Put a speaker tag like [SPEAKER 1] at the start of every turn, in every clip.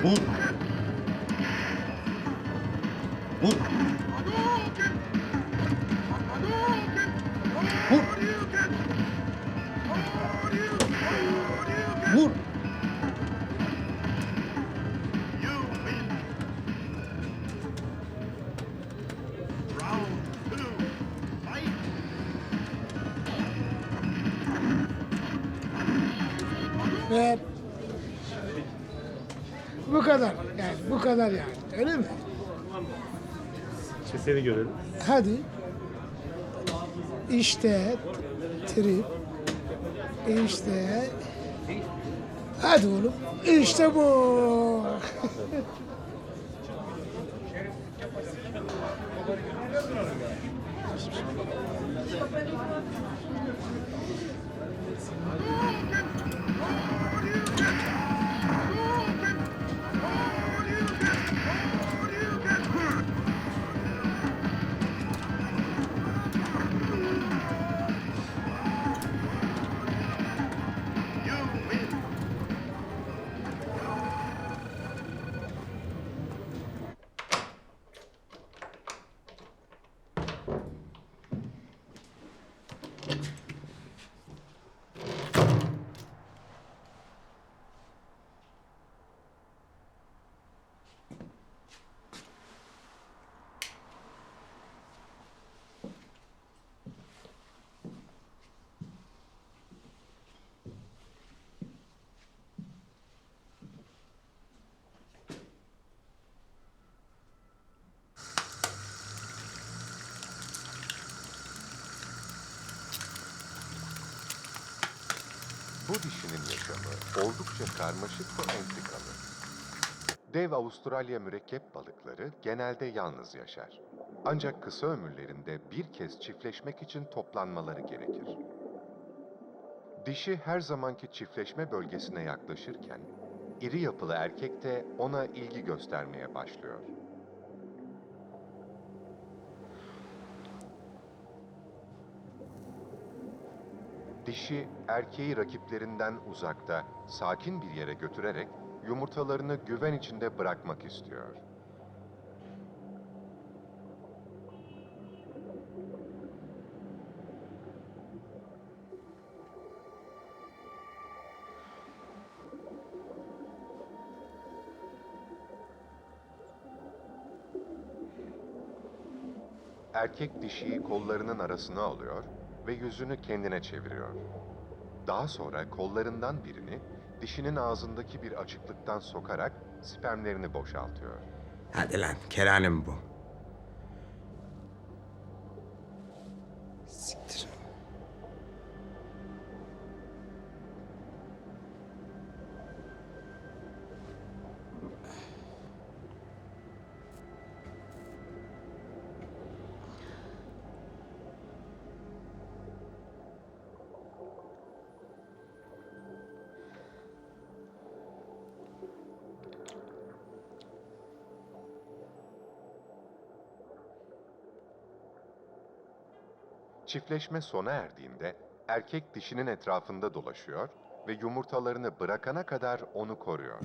[SPEAKER 1] Vur. Vur. Vur. Vur.
[SPEAKER 2] Ve bu kadar yani bu kadar yani öyle mi?
[SPEAKER 3] İşte seni görelim.
[SPEAKER 2] Hadi işte trip işte hadi oğlum işte bu.
[SPEAKER 4] Bu dişinin yaşamı oldukça karmaşık ve entrikalı. Dev Avustralya mürekkep balıkları genelde yalnız yaşar. Ancak kısa ömürlerinde bir kez çiftleşmek için toplanmaları gerekir. Dişi her zamanki çiftleşme bölgesine yaklaşırken, iri yapılı erkek de ona ilgi göstermeye başlıyor. Dişi, erkeği rakiplerinden uzakta, sakin bir yere götürerek yumurtalarını güven içinde bırakmak istiyor. Erkek dişiyi kollarının arasına alıyor ve yüzünü kendine çeviriyor. Daha sonra kollarından birini dişinin ağzındaki bir açıklıktan sokarak spermlerini boşaltıyor.
[SPEAKER 5] Hadi lan Kerem'im bu. Siktir.
[SPEAKER 4] Çiftleşme sona erdiğinde erkek dişinin etrafında dolaşıyor ve yumurtalarını bırakana kadar onu koruyor.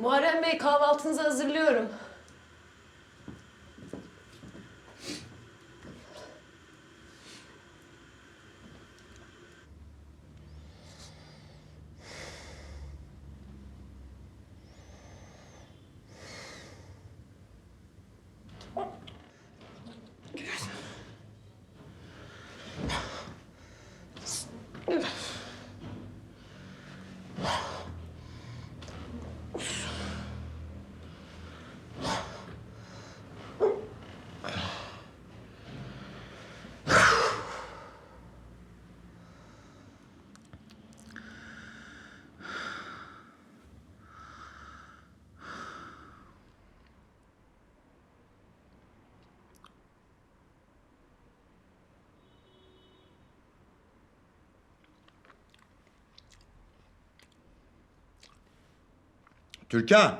[SPEAKER 1] Muharrem Bey, kahvaltınızı hazırlıyorum.
[SPEAKER 3] Türkan.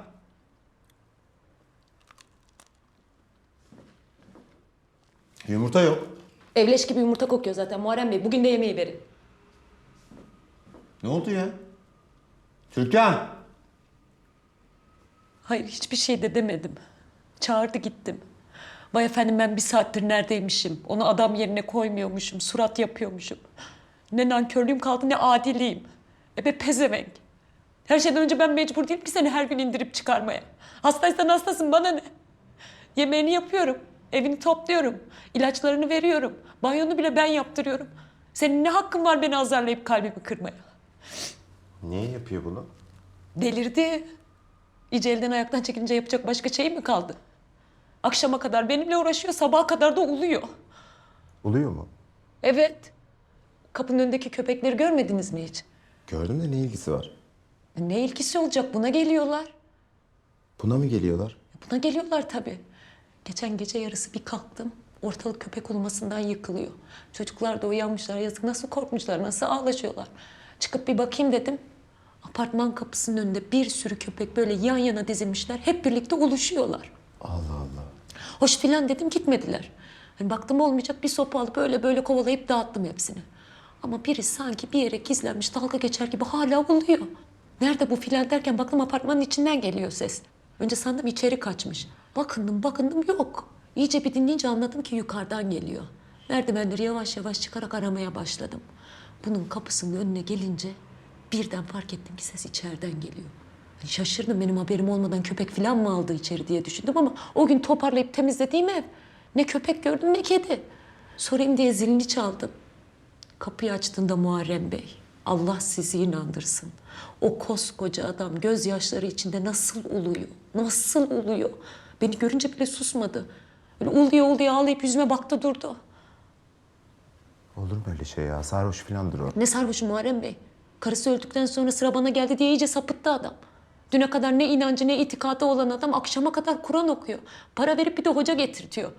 [SPEAKER 3] Yumurta yok.
[SPEAKER 1] Evleş gibi yumurta kokuyor zaten Muharrem Bey. Bugün de yemeği verin.
[SPEAKER 3] Ne oldu ya? Türkan.
[SPEAKER 1] Hayır, hiçbir şey de demedim. Çağırdı gittim. Vay efendim, ben bir saattir neredeymişim. Onu adam yerine koymuyormuşum. Surat yapıyormuşum. Ne nankörlüğüm kaldı ne adiliğim. Be pezevenk. Her şeyden önce ben mecbur değilim ki seni her gün indirip çıkarmaya. Hastaysan hastasın, bana ne? Yemeğini yapıyorum. Evini topluyorum. İlaçlarını veriyorum. Banyonu bile ben yaptırıyorum. Senin ne hakkın var beni azarlayıp kalbimi kırmaya?
[SPEAKER 3] Niye yapıyor bunu?
[SPEAKER 1] Delirdi. İyice elden ayaktan çekilince yapacak başka şey mi kaldı? Akşama kadar benimle uğraşıyor, sabaha kadar da uluyor.
[SPEAKER 3] Oluyor mu?
[SPEAKER 1] Evet. Kapının önündeki köpekleri görmediniz mi hiç?
[SPEAKER 3] Gördüm de ne ilgisi var?
[SPEAKER 1] Ne ilgisi olacak? Buna geliyorlar.
[SPEAKER 3] Buna mı geliyorlar?
[SPEAKER 1] Buna geliyorlar tabii. Geçen gece yarısı bir kalktım. Ortalık köpek ulumasından yıkılıyor. Çocuklar da uyanmışlar. Yazık, nasıl korkmuşlar, nasıl ağlaşıyorlar. Çıkıp bir bakayım dedim. Apartman kapısının önünde bir sürü köpek böyle yan yana dizilmişler. Hep birlikte uluşuyorlar.
[SPEAKER 3] Allah Allah.
[SPEAKER 1] Hoş filan dedim, gitmediler. Hani baktım olmayacak, bir sopa alıp böyle kovalayıp dağıttım hepsini. Ama biri sanki bir yere gizlenmiş, dalga geçer gibi hala oluyor. Nerede bu filan derken baktım apartmanın içinden geliyor ses. Önce sandım içeri kaçmış. Bakındım yok. İyice bir dinleyince anladım ki yukarıdan geliyor. Merdivenleri yavaş yavaş çıkarak aramaya başladım. Bunun kapısının önüne gelince birden fark ettim ki ses içeriden geliyor. Şaşırdım, benim haberim olmadan köpek falan mı aldı içeri diye düşündüm ama o gün toparlayıp temizlediğim ev. Ne köpek gördüm ne kedi. Sorayım diye zilini çaldım. Kapıyı açtığında Muharrem Bey, Allah sizi inandırsın. O koskoca adam gözyaşları içinde nasıl uluyor, nasıl uluyor. Beni görünce bile susmadı. Böyle uluyor ağlayıp yüzüme baktı durdu.
[SPEAKER 3] Olur mu öyle şey ya? Sarhoş filandır o.
[SPEAKER 1] Ne sarhoşu Muharrem Bey. Karısı öldükten sonra sıra bana geldi diye iyice sapıttı adam. Düne kadar ne inancı ne itikadı olan adam akşama kadar Kur'an okuyor. Para verip bir de hoca getirtiyor.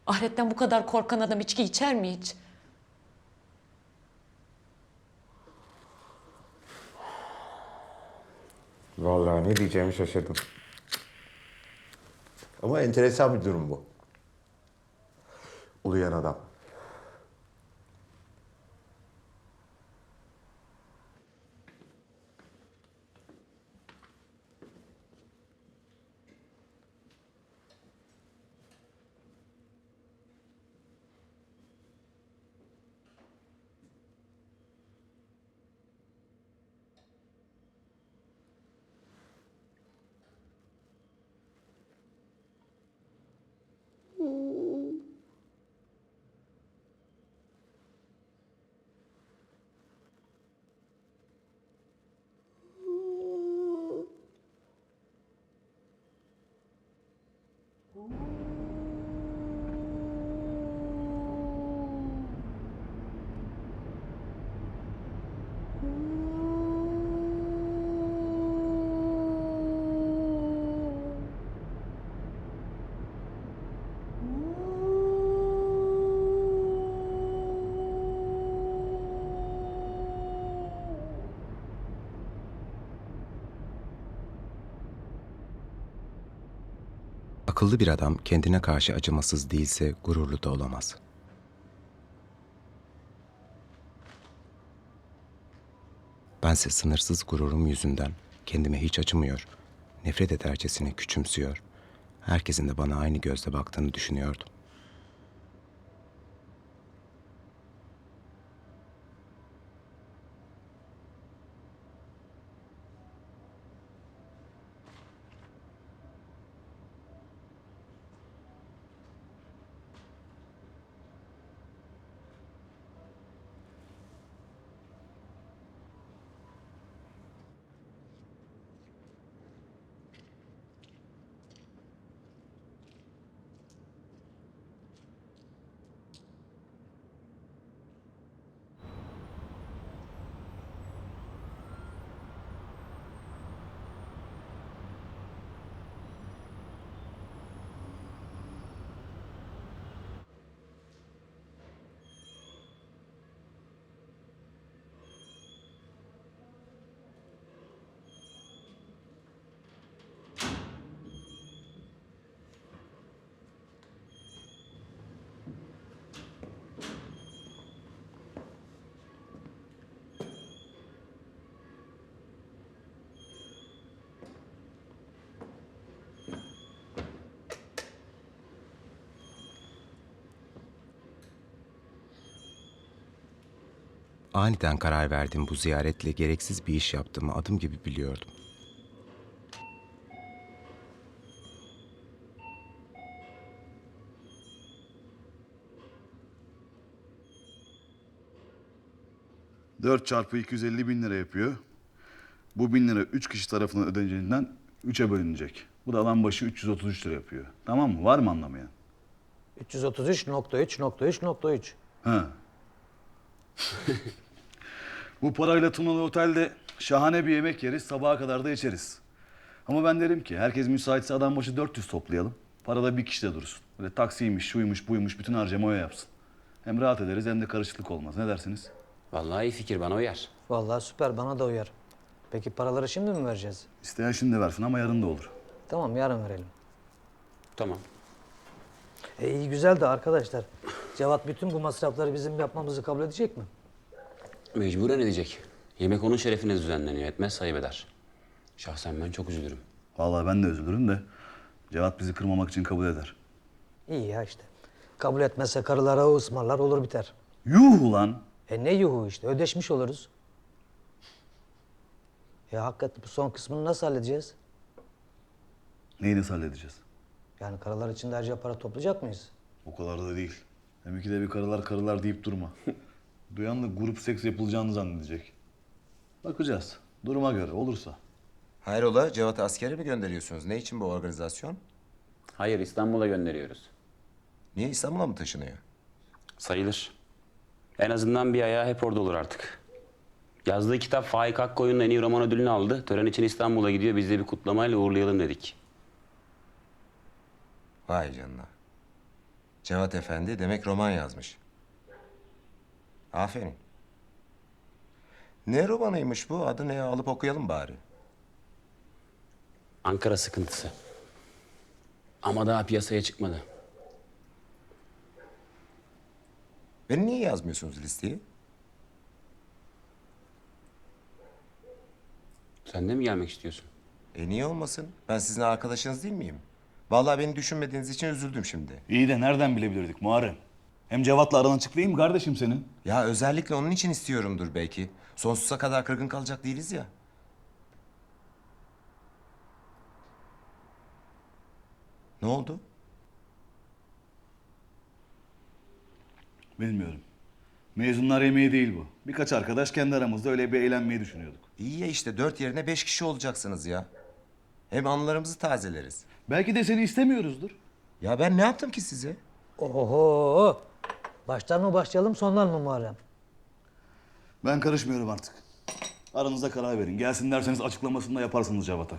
[SPEAKER 1] Ahiretten bu kadar korkan adam içki içer mi hiç?
[SPEAKER 3] Vallahi ne diyeceğimi şaşırdım. Ama enteresan bir durum bu. Uluyan adam.
[SPEAKER 5] Akıllı bir adam kendine karşı acımasız değilse gururlu da olamaz. Bense sınırsız gururum yüzünden kendime hiç acımıyor, nefret edercesine küçümsüyor, herkesin de bana aynı gözle baktığını düşünüyordum. Aniden karar verdiğim bu ziyaretle gereksiz bir iş yaptığımı adım gibi biliyordum.
[SPEAKER 6] Dört çarpı 250 bin lira yapıyor. Bu 1000 lira 3 kişi tarafından ödeneceğinden 3'e bölünecek. Bu da alan başı 333 lira yapıyor. Tamam mı? Var mı anlamayan?
[SPEAKER 7] 333.3.3.3.
[SPEAKER 6] Ha. Bu parayla Tunalı Otel'de şahane bir yemek yeriz, sabaha kadar da içeriz. Ama ben derim ki herkes müsaitse adam başı 400 toplayalım. Parada bir kişi de dursun. Böyle taksiymiş, şuymuş, buymuş bütün harcama o yapsın. Hem rahat ederiz hem de karışıklık olmaz. Ne dersiniz?
[SPEAKER 8] Vallahi iyi fikir, bana uyar.
[SPEAKER 7] Vallahi süper, bana da uyar. Peki paraları şimdi mi vereceğiz?
[SPEAKER 6] İsteyen şimdi versin ama yarın da olur.
[SPEAKER 7] Tamam, yarın verelim.
[SPEAKER 8] Tamam.
[SPEAKER 7] İyi güzel de arkadaşlar. Cevat bütün bu masrafları bizim yapmamızı kabul edecek mi?
[SPEAKER 8] Mecburen edecek. Yemek onun şerefine düzenleniyor. Etmez sayıp eder. Şahsen ben çok üzülürüm.
[SPEAKER 6] Vallahi ben de üzülürüm de Cevat bizi kırmamak için kabul eder.
[SPEAKER 7] İyi ya işte. Kabul etmezse karılara o ısmarlar olur biter.
[SPEAKER 6] Yuh ulan!
[SPEAKER 7] Ne yuhu işte, ödeşmiş oluruz. Ya hakikaten bu son kısmını nasıl halledeceğiz?
[SPEAKER 6] Neyi nasıl halledeceğiz?
[SPEAKER 7] Yani karılar için de ayrıca para toplayacak mıyız?
[SPEAKER 6] O kadar da değil. Demek ki de bir karılar deyip durma. Duyan da grup seks yapılacağını zannedecek. Bakacağız. Duruma göre olursa.
[SPEAKER 3] Hayrola Cevat'ı askere mi gönderiyorsunuz? Ne için bu organizasyon?
[SPEAKER 8] Hayır, İstanbul'a gönderiyoruz.
[SPEAKER 3] Niye İstanbul'a mı taşınıyor?
[SPEAKER 8] Sayılır. En azından bir ayağı hep orada olur artık. Yazdığı kitap Faik Akkoyun'un en iyi roman ödülünü aldı. Tören için İstanbul'a gidiyor. Biz de bir kutlamayla uğurlayalım dedik.
[SPEAKER 3] Vay canına. Cevat Efendi demek roman yazmış. Aferin. Ne romanıymış bu? Adı ne? Alıp okuyalım bari.
[SPEAKER 8] Ankara sıkıntısı. Ama daha piyasaya çıkmadı.
[SPEAKER 3] Beni niye yazmıyorsunuz listeye?
[SPEAKER 8] Sen de mi gelmek istiyorsun?
[SPEAKER 3] Niye olmasın? Ben sizin arkadaşınız değil miyim? Vallahi beni düşünmediğiniz için üzüldüm şimdi.
[SPEAKER 6] İyi de nereden bilebilirdik Muharrem? Hem Cevat'la aran açık değil mi kardeşim senin?
[SPEAKER 3] Ya özellikle onun için istiyorumdur belki. Sonsuza kadar kırgın kalacak değiliz ya. Ne oldu?
[SPEAKER 6] Bilmiyorum. Mezunlar yemeği değil bu. Birkaç arkadaş kendi aramızda öyle bir eğlenmeyi düşünüyorduk.
[SPEAKER 3] İyi ya işte 4 yerine 5 kişi olacaksınız ya. Hem anılarımızı tazeleriz.
[SPEAKER 6] Belki de seni istemiyoruzdur.
[SPEAKER 3] Ya ben ne yaptım ki size?
[SPEAKER 7] Oho! Baştan mı başlayalım, sondan mı Muharrem?
[SPEAKER 6] Ben karışmıyorum artık. Aranızda karar verin. Gelsin derseniz açıklamasını da yaparsınız Cevat'a.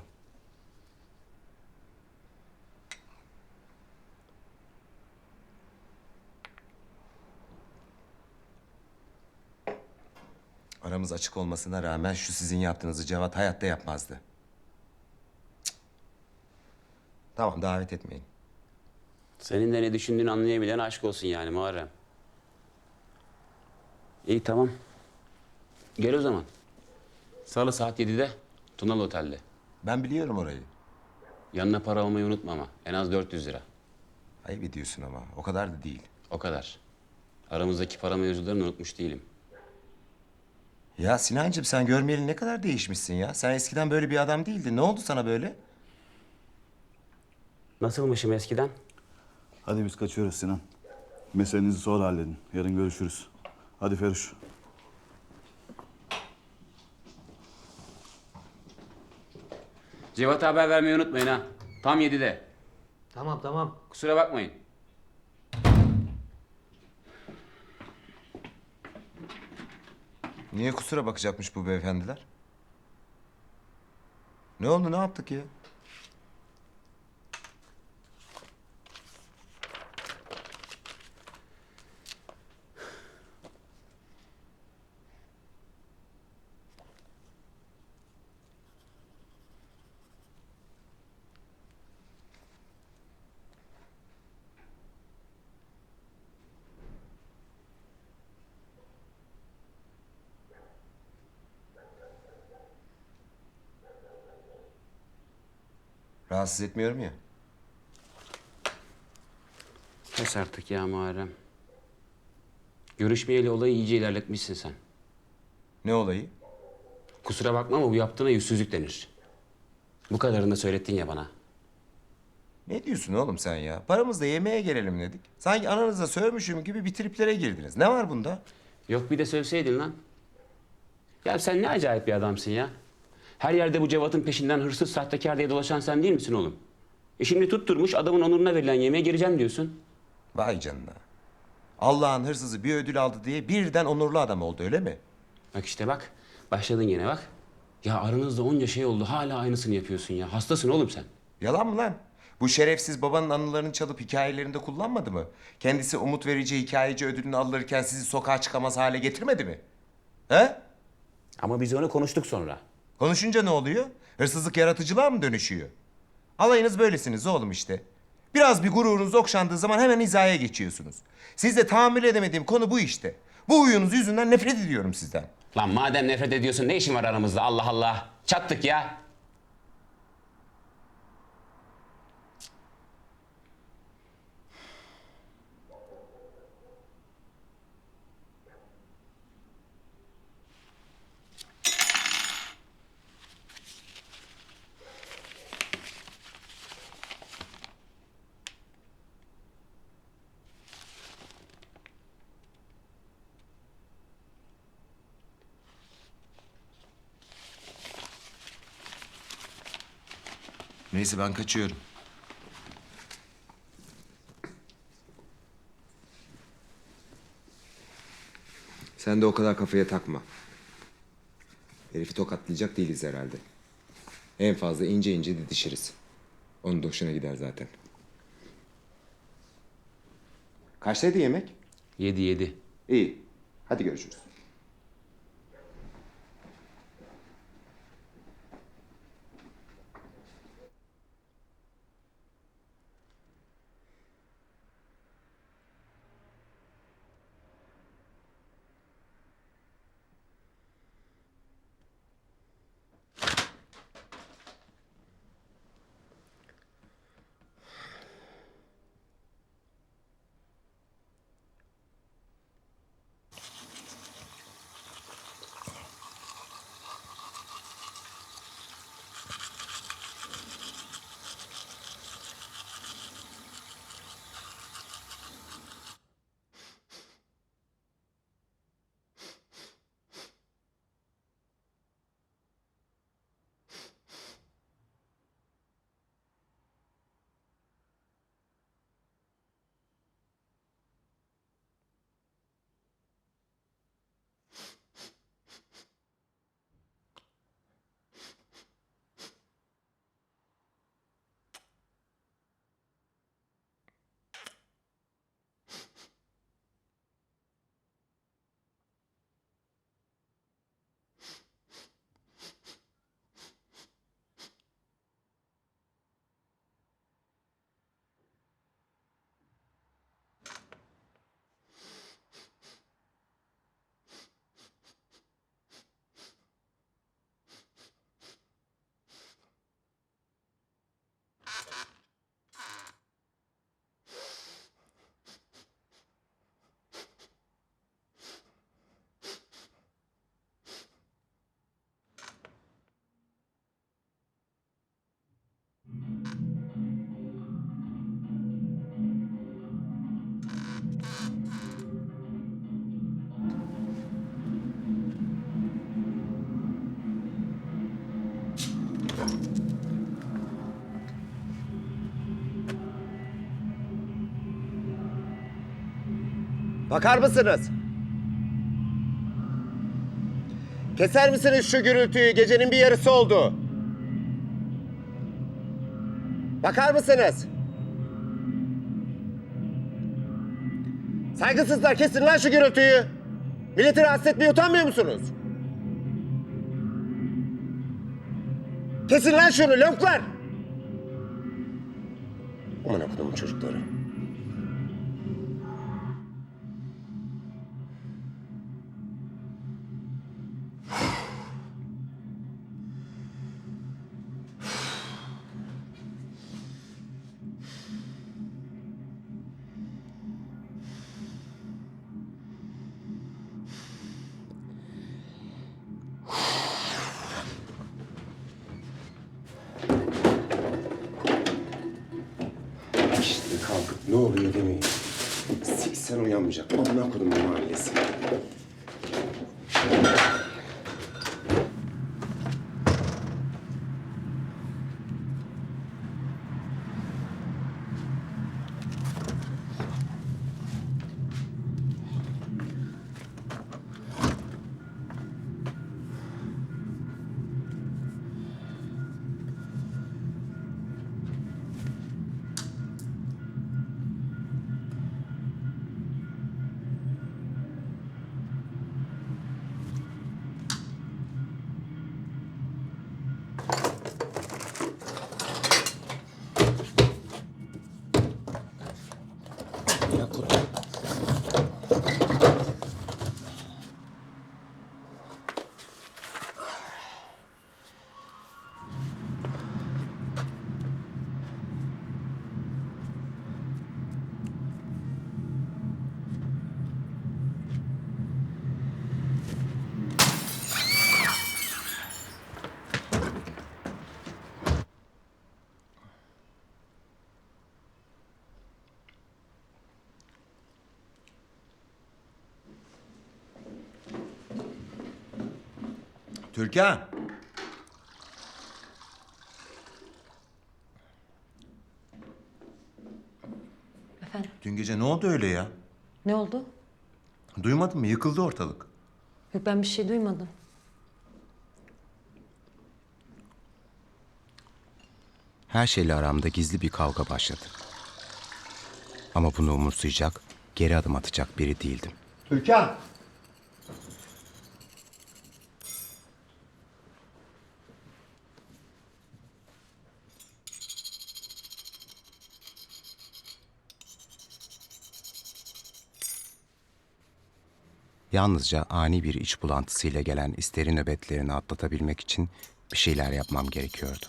[SPEAKER 3] Aramız açık olmasına rağmen şu sizin yaptığınızı Cevat hayatta yapmazdı. Cık. Tamam davet etmeyin.
[SPEAKER 8] Senin de ne düşündüğünü anlayabilen aşk olsun yani Muharrem. İyi tamam. Gel o zaman. Salı saat 7'de Tunalı Otel'de.
[SPEAKER 3] Ben biliyorum orayı.
[SPEAKER 8] Yanına para almayı unutma ama. En az 400 lira.
[SPEAKER 3] Ayıp ediyorsun ama. O kadar da değil.
[SPEAKER 8] O kadar. Aramızdaki para mevzularını unutmuş değilim.
[SPEAKER 3] Ya Sinancığım sen görmeyeli ne kadar değişmişsin ya. Sen eskiden böyle bir adam değildin. Ne oldu sana böyle?
[SPEAKER 8] Nasılmışım eskiden?
[SPEAKER 6] Hadi biz kaçıyoruz Sinan. Meselenizi sonra halledin. Yarın görüşürüz. Hadi Feruş.
[SPEAKER 8] Cevat'a haber vermeyi unutmayın ha. Tam 7'de.
[SPEAKER 7] Tamam tamam.
[SPEAKER 8] Kusura bakmayın.
[SPEAKER 3] Niye kusura bakacakmış bu beyefendiler? Ne oldu, ne yaptık ya? Rahatsız etmiyorum ya.
[SPEAKER 8] Kes artık ya Muharrem. Görüşmeyeli olayı iyice ilerletmişsin sen.
[SPEAKER 3] Ne olayı?
[SPEAKER 8] Kusura bakma ama bu yaptığına yüzsüzlük denir. Bu kadarını da söylettin ya bana.
[SPEAKER 3] Ne diyorsun oğlum sen ya? Paramızla yemeğe gelelim dedik. Sanki ananıza sövmüşüm gibi bir triplere girdiniz. Ne var bunda?
[SPEAKER 8] Yok bir de sövseydin lan. Ya sen ne acayip bir adamsın ya. Her yerde bu Cevat'ın peşinden hırsız sahtekar diye dolaşan sen değil misin oğlum? Şimdi tutturmuş adamın onuruna verilen yemeğe gireceğim diyorsun.
[SPEAKER 3] Vay canına. Allah'ın hırsızı bir ödül aldı diye birden onurlu adam oldu öyle mi?
[SPEAKER 8] Bak işte bak. Başladın yine bak. Ya aranızda onca şey oldu hala aynısını yapıyorsun ya. Hastasın oğlum sen.
[SPEAKER 3] Yalan mı lan? Bu şerefsiz babanın anılarını çalıp hikayelerinde kullanmadı mı? Kendisi umut verici hikayeci ödülünü alırken sizi sokağa çıkamaz hale getirmedi mi? He?
[SPEAKER 8] Ama biz onu konuştuk sonra.
[SPEAKER 3] Konuşunca ne oluyor? Hırsızlık yaratıcılığa mı dönüşüyor? Alayınız böylesiniz oğlum işte. Biraz bir gururunuz okşandığı zaman hemen hizaya geçiyorsunuz. Sizle tahammül edemediğim konu bu işte. Bu huyunuz yüzünden nefret ediyorum sizden.
[SPEAKER 8] Lan madem nefret ediyorsun ne işin var aramızda Allah Allah. Çattık ya.
[SPEAKER 3] Neyse ben kaçıyorum. Sen de o kadar kafaya takma. Herifi tokatlayacak değiliz herhalde. En fazla ince ince didişiriz. Onun da hoşuna gider zaten. Kaçtaydı yemek?
[SPEAKER 8] 7-7.
[SPEAKER 3] İyi. Hadi görüşürüz.
[SPEAKER 9] Bakar mısınız? Keser misiniz şu gürültüyü? Gecenin bir yarısı oldu. Bakar mısınız? Saygısızlar, kesin lan şu gürültüyü. Milleti rahatsız etmeye utanmıyor musunuz? Kesin lan şunu loklar. Aman okudumun çocukları. İşte kalkıp ne oluyor demeyin. Siksen uyanmayacak. Amına kodumun mahallesi. Ya kodum.
[SPEAKER 3] Türkan.
[SPEAKER 1] Efendim,
[SPEAKER 3] Dün gece ne oldu öyle ya?
[SPEAKER 1] ne oldu?
[SPEAKER 3] Duymadın mı? Yıkıldı ortalık.
[SPEAKER 1] Yok, ben bir şey duymadım.
[SPEAKER 5] Her şeyle aramda gizli bir kavga başladı. Ama bunu umursayacak, geri adım atacak biri değildim.
[SPEAKER 3] Türkan.
[SPEAKER 5] Yalnızca ani bir iç bulantısıyla gelen isteri nöbetlerini atlatabilmek için bir şeyler yapmam gerekiyordu.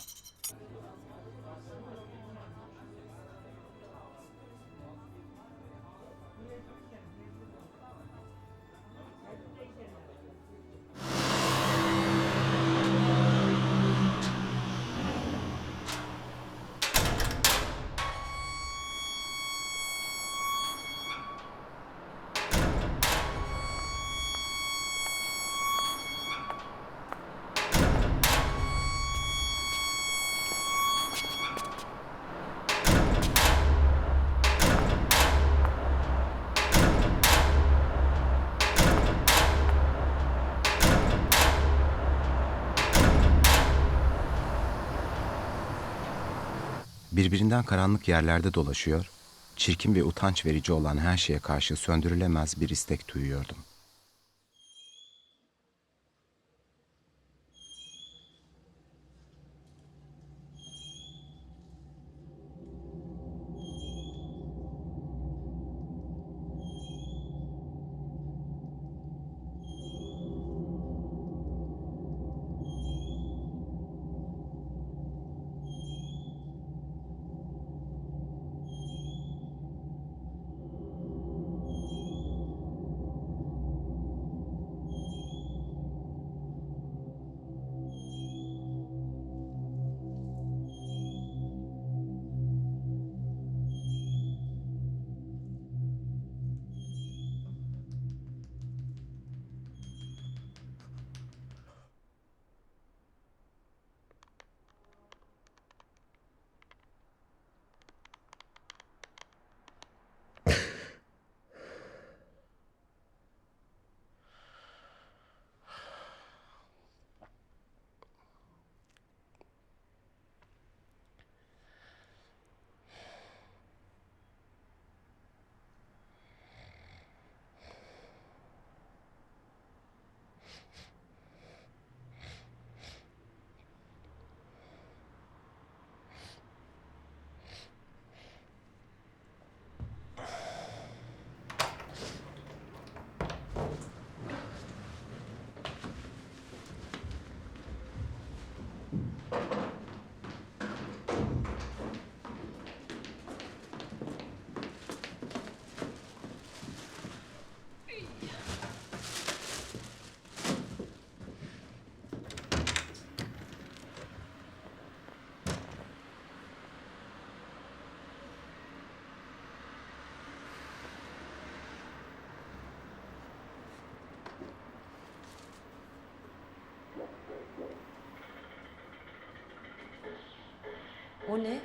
[SPEAKER 5] Birbirinden karanlık yerlerde dolaşıyor, çirkin ve utanç verici olan her şeye karşı söndürülemez bir istek duyuyordum.
[SPEAKER 1] O ne?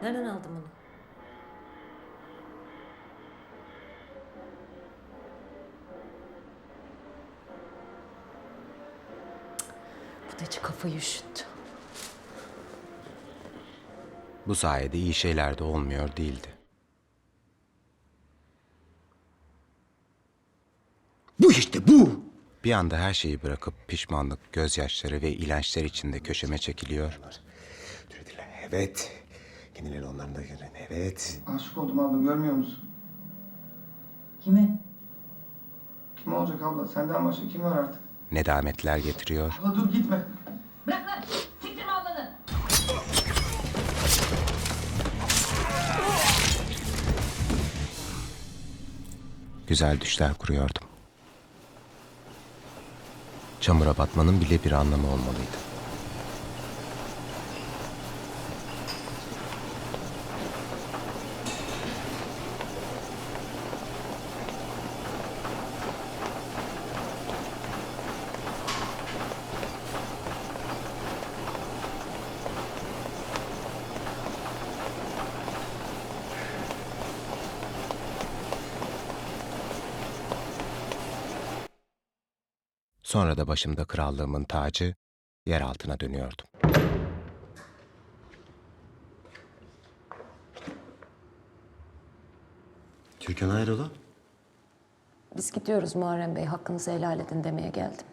[SPEAKER 1] Nereden aldın bunu? Bu da hiç kafayı üşüttü.
[SPEAKER 5] Bu sayede iyi şeyler de olmuyor değildi.
[SPEAKER 9] Bu işte bu.
[SPEAKER 5] Bir anda her şeyi bırakıp pişmanlık, gözyaşları ve ilençler içinde köşeme çekiliyor.
[SPEAKER 9] Türediler. Evet. Kendileri onların da görün. Evet.
[SPEAKER 10] Aşık oldum abla, görmüyor musun?
[SPEAKER 11] Kime?
[SPEAKER 10] Kim olacak abla? Senden başka kim var artık?
[SPEAKER 5] Nedametler getiriyor.
[SPEAKER 10] Abla dur gitme.
[SPEAKER 11] Bırak lan! Siktirme ablanı!
[SPEAKER 5] Güzel düşler kuruyordum. Çamura batmanın bile bir anlamı olmalıydı. Sonra da başımda krallığımın tacı yer altına dönüyordum.
[SPEAKER 9] Türkan hayrola?
[SPEAKER 1] Biz gidiyoruz Muharrem Bey. Hakkınızı helal edin demeye geldim.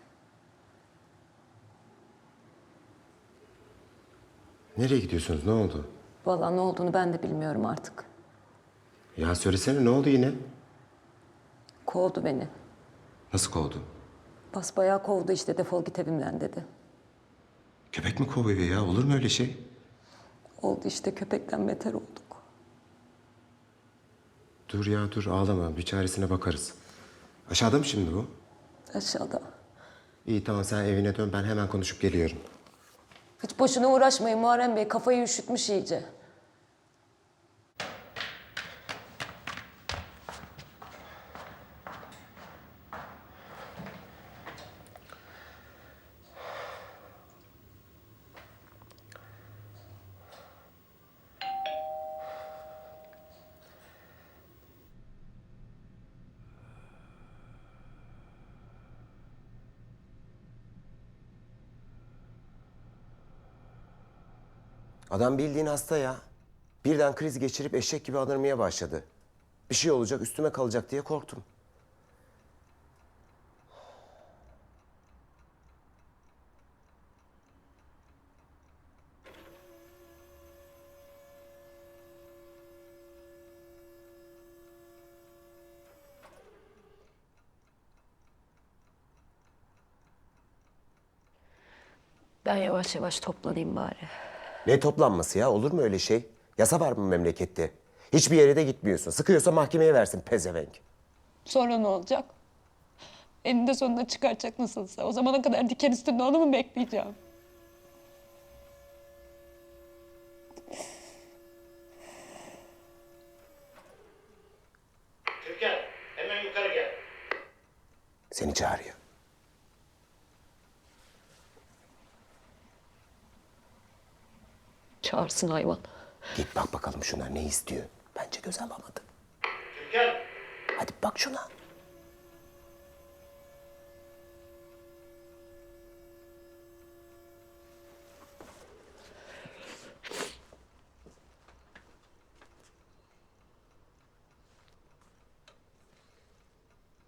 [SPEAKER 9] Nereye gidiyorsunuz? Ne oldu?
[SPEAKER 1] Vallahi ne olduğunu ben de bilmiyorum artık.
[SPEAKER 9] Ya söylesene ne oldu yine?
[SPEAKER 1] Kovdu beni.
[SPEAKER 9] Nasıl kovdu?
[SPEAKER 1] Basbayağı kovdu işte, defol git evimden dedi.
[SPEAKER 9] Köpek mi kovuyor ya? Olur mu öyle şey?
[SPEAKER 1] Oldu işte, köpekten beter olduk.
[SPEAKER 9] Dur ya dur ağlama. Bir çaresine bakarız. Aşağıda mı şimdi bu?
[SPEAKER 1] Aşağıda.
[SPEAKER 9] İyi tamam sen evine dön. Ben hemen konuşup geliyorum.
[SPEAKER 1] Hiç boşuna uğraşmayın Muharrem Bey. Kafayı üşütmüş iyice.
[SPEAKER 9] Adam bildiğin hasta ya. Birden kriz geçirip eşek gibi anırmaya başladı. Bir şey olacak, üstüme kalacak diye korktum.
[SPEAKER 1] Ben yavaş yavaş toplanayım bari.
[SPEAKER 9] Ne toplanması ya? Olur mu öyle şey? Yasa var mı memlekette? Hiçbir yere de gitmiyorsun. Sıkıyorsa mahkemeye versin pezevenk.
[SPEAKER 1] Sonra ne olacak? Eninde sonunda çıkaracak nasılsa. O zamana kadar diken üstünde onu mu bekleyeceğim?
[SPEAKER 12] Türkan, hemen yukarı gel.
[SPEAKER 9] Seni çağırıyor.
[SPEAKER 1] Çağırsın hayvan.
[SPEAKER 9] Git bak bakalım şuna ne istiyor. Bence göz alamadı.
[SPEAKER 12] Türkan,
[SPEAKER 9] Hadi bak şuna.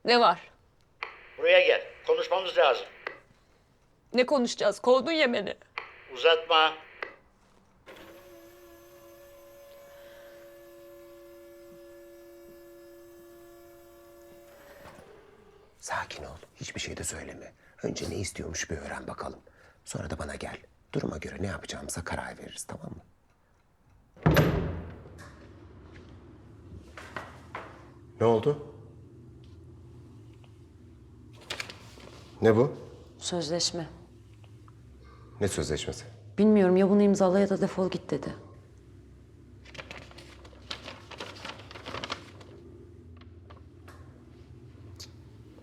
[SPEAKER 1] Ne var?
[SPEAKER 12] buraya gel. Konuşmamız lazım.
[SPEAKER 1] Ne konuşacağız? Kovdun ya beni.
[SPEAKER 12] Uzatma.
[SPEAKER 9] Sakin ol. Hiçbir şey de söyleme. Önce ne istiyormuş bir öğren bakalım. Sonra da bana gel. Duruma göre ne yapacağımıza karar veririz, tamam mı? Ne oldu? Ne bu?
[SPEAKER 1] Sözleşme.
[SPEAKER 9] Ne sözleşmesi?
[SPEAKER 1] Bilmiyorum, ya bunu imzala ya da defol git dedi.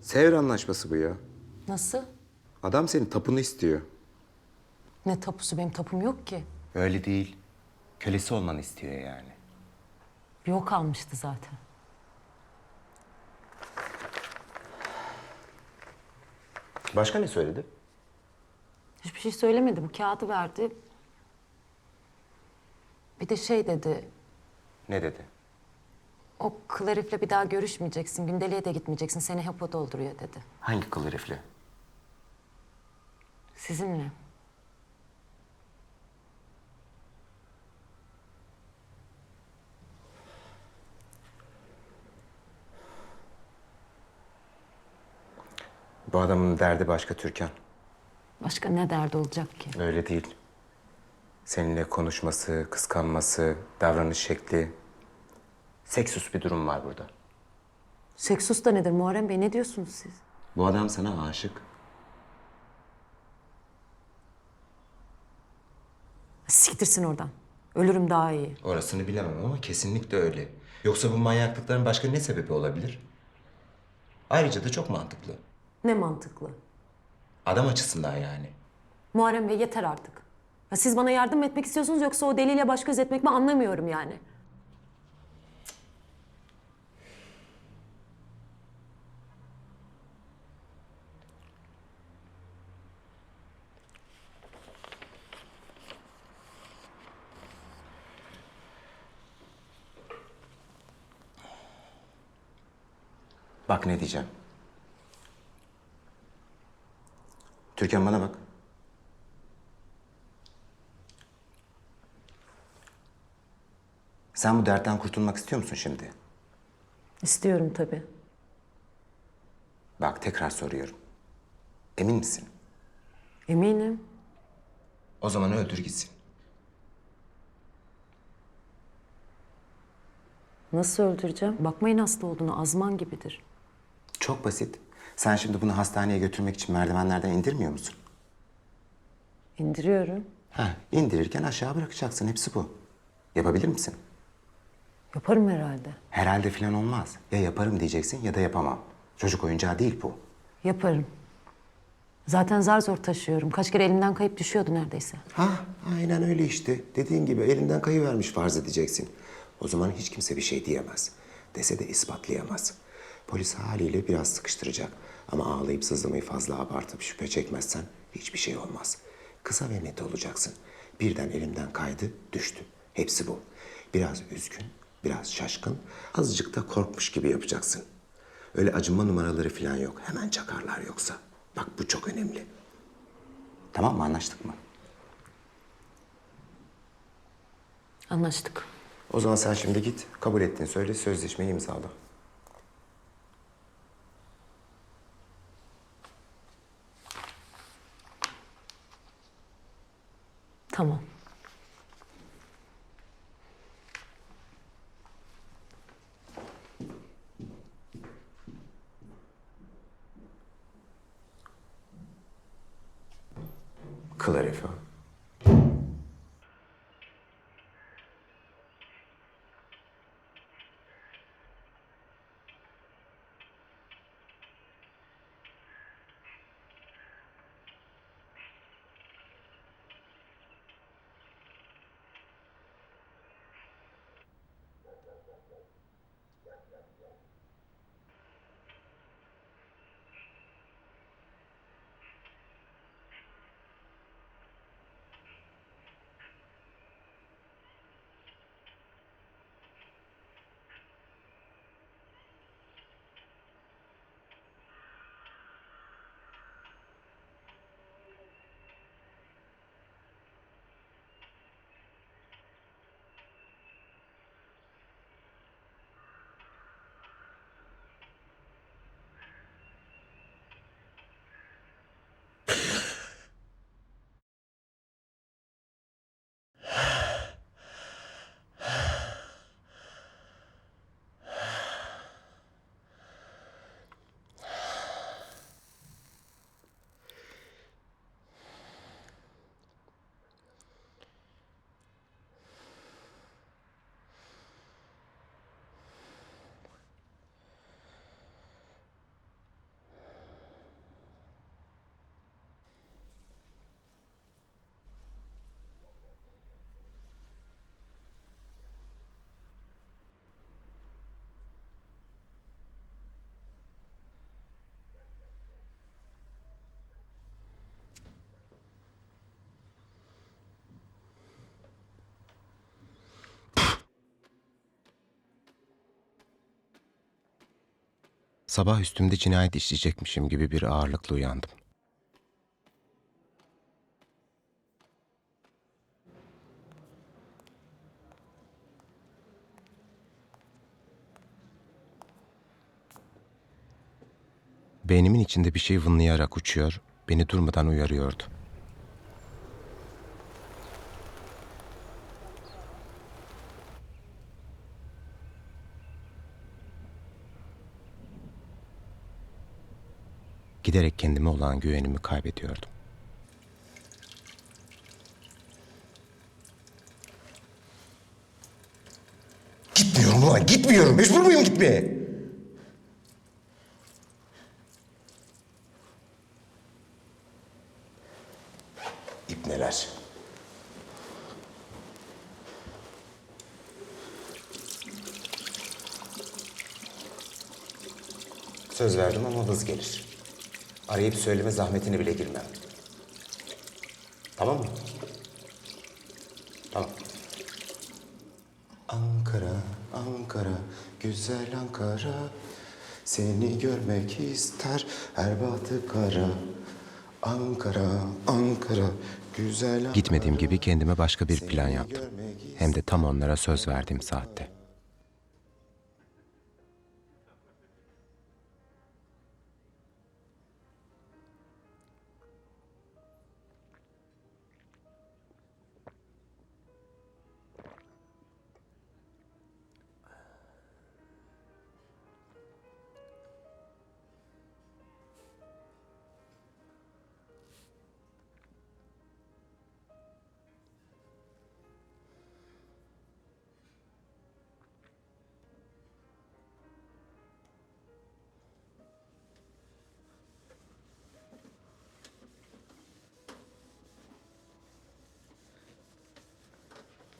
[SPEAKER 5] Sevr anlaşması bu ya.
[SPEAKER 1] Nasıl?
[SPEAKER 5] Adam senin tapunu istiyor.
[SPEAKER 1] Ne tapusu? Benim tapum yok ki.
[SPEAKER 5] Öyle değil. Kölesi olmanı istiyor yani.
[SPEAKER 1] Yok almıştı zaten.
[SPEAKER 5] Başka ne söyledi?
[SPEAKER 1] Hiçbir şey söylemedi. Bu kağıdı verdi. Bir de şey dedi.
[SPEAKER 5] Ne dedi?
[SPEAKER 1] O kıl herifle bir daha görüşmeyeceksin. Gündeliğe de gitmeyeceksin. Seni hep o dolduruyor dedi.
[SPEAKER 5] Hangi kıl herifle?
[SPEAKER 1] Sizinle.
[SPEAKER 5] Bu adamın derdi başka Türkan.
[SPEAKER 1] Başka ne derdi olacak ki?
[SPEAKER 5] Öyle değil. Seninle konuşması, kıskanması, davranış şekli. Seksus bir durum var burada.
[SPEAKER 1] Seksus da nedir Muharrem Bey? Ne diyorsunuz siz?
[SPEAKER 5] Bu adam sana aşık.
[SPEAKER 1] Siktirsin oradan. Ölürüm daha iyi.
[SPEAKER 5] Orasını bilemem ama kesinlikle öyle. Yoksa bu manyaklıkların başka ne sebebi olabilir? Ayrıca da çok mantıklı.
[SPEAKER 1] Ne mantıklı.
[SPEAKER 5] Adam açısından yani.
[SPEAKER 1] Muharrem Bey yeter artık. Ya siz bana yardım etmek istiyorsunuz yoksa o deliyle baş göz etmek mi anlamıyorum yani.
[SPEAKER 5] Bak ne diyeceğim. Türkan bana bak. Sen bu dertten kurtulmak istiyor musun şimdi?
[SPEAKER 1] İstiyorum tabii.
[SPEAKER 5] Bak tekrar soruyorum. Emin misin?
[SPEAKER 1] Eminim.
[SPEAKER 5] O zaman öldür gitsin.
[SPEAKER 1] Nasıl öldüreceğim? Bakmayın hasta olduğunu, azman gibidir.
[SPEAKER 5] Çok basit. Sen şimdi bunu hastaneye götürmek için merdivenlerden indirmiyor musun?
[SPEAKER 1] İndiriyorum.
[SPEAKER 5] Ha, indirirken aşağı bırakacaksın. Hepsi bu. Yapabilir misin?
[SPEAKER 1] Yaparım herhalde.
[SPEAKER 5] Herhalde falan olmaz. Ya yaparım diyeceksin ya da yapamam. Çocuk oyuncağı değil bu.
[SPEAKER 1] Yaparım. Zaten zar zor taşıyorum. Kaç kere elimden kayıp düşüyordu neredeyse.
[SPEAKER 5] Ha, aynen öyle işte. Dediğin gibi elinden kayıvermiş farz edeceksin. O zaman hiç kimse bir şey diyemez. Dese de ispatlayamaz. Polis haliyle biraz sıkıştıracak. Ama ağlayıp sızlamayı fazla abartıp şüphe çekmezsen hiçbir şey olmaz. Kısa ve net olacaksın. Birden elimden kaydı, düştü. Hepsi bu. Biraz üzgün, biraz şaşkın, azıcık da korkmuş gibi yapacaksın. Öyle acınma numaraları falan yok. Hemen çakarlar yoksa. Bak bu çok önemli. Tamam mı? Anlaştık mı?
[SPEAKER 1] Anlaştık.
[SPEAKER 5] O zaman sen şimdi git, kabul ettiğini söyle, sözleşmeyi imzala.
[SPEAKER 1] Tamam.
[SPEAKER 5] Kıl herif ha. Sabah üstümde cinayet işleyecekmişim gibi bir ağırlıkla uyandım. Beynimin içinde bir şey vınlayarak uçuyor, beni durmadan uyarıyordu. Giderek kendime olan güvenimi kaybediyordum.
[SPEAKER 9] Gitmiyorum ulan, gitmiyorum. Mecbur muyum gitmeye? İbneler. Söz verdim ama vız gelir. Arayıp söyleme zahmetine bile girmem. Tamam mı? Tamam. Ankara, Ankara, güzel Ankara. Seni görmek ister her batı kara. Ankara, Ankara, güzel Ankara.
[SPEAKER 5] Gitmediğim gibi kendime başka bir plan yaptım. Hem de tam onlara söz verdiğim saatte.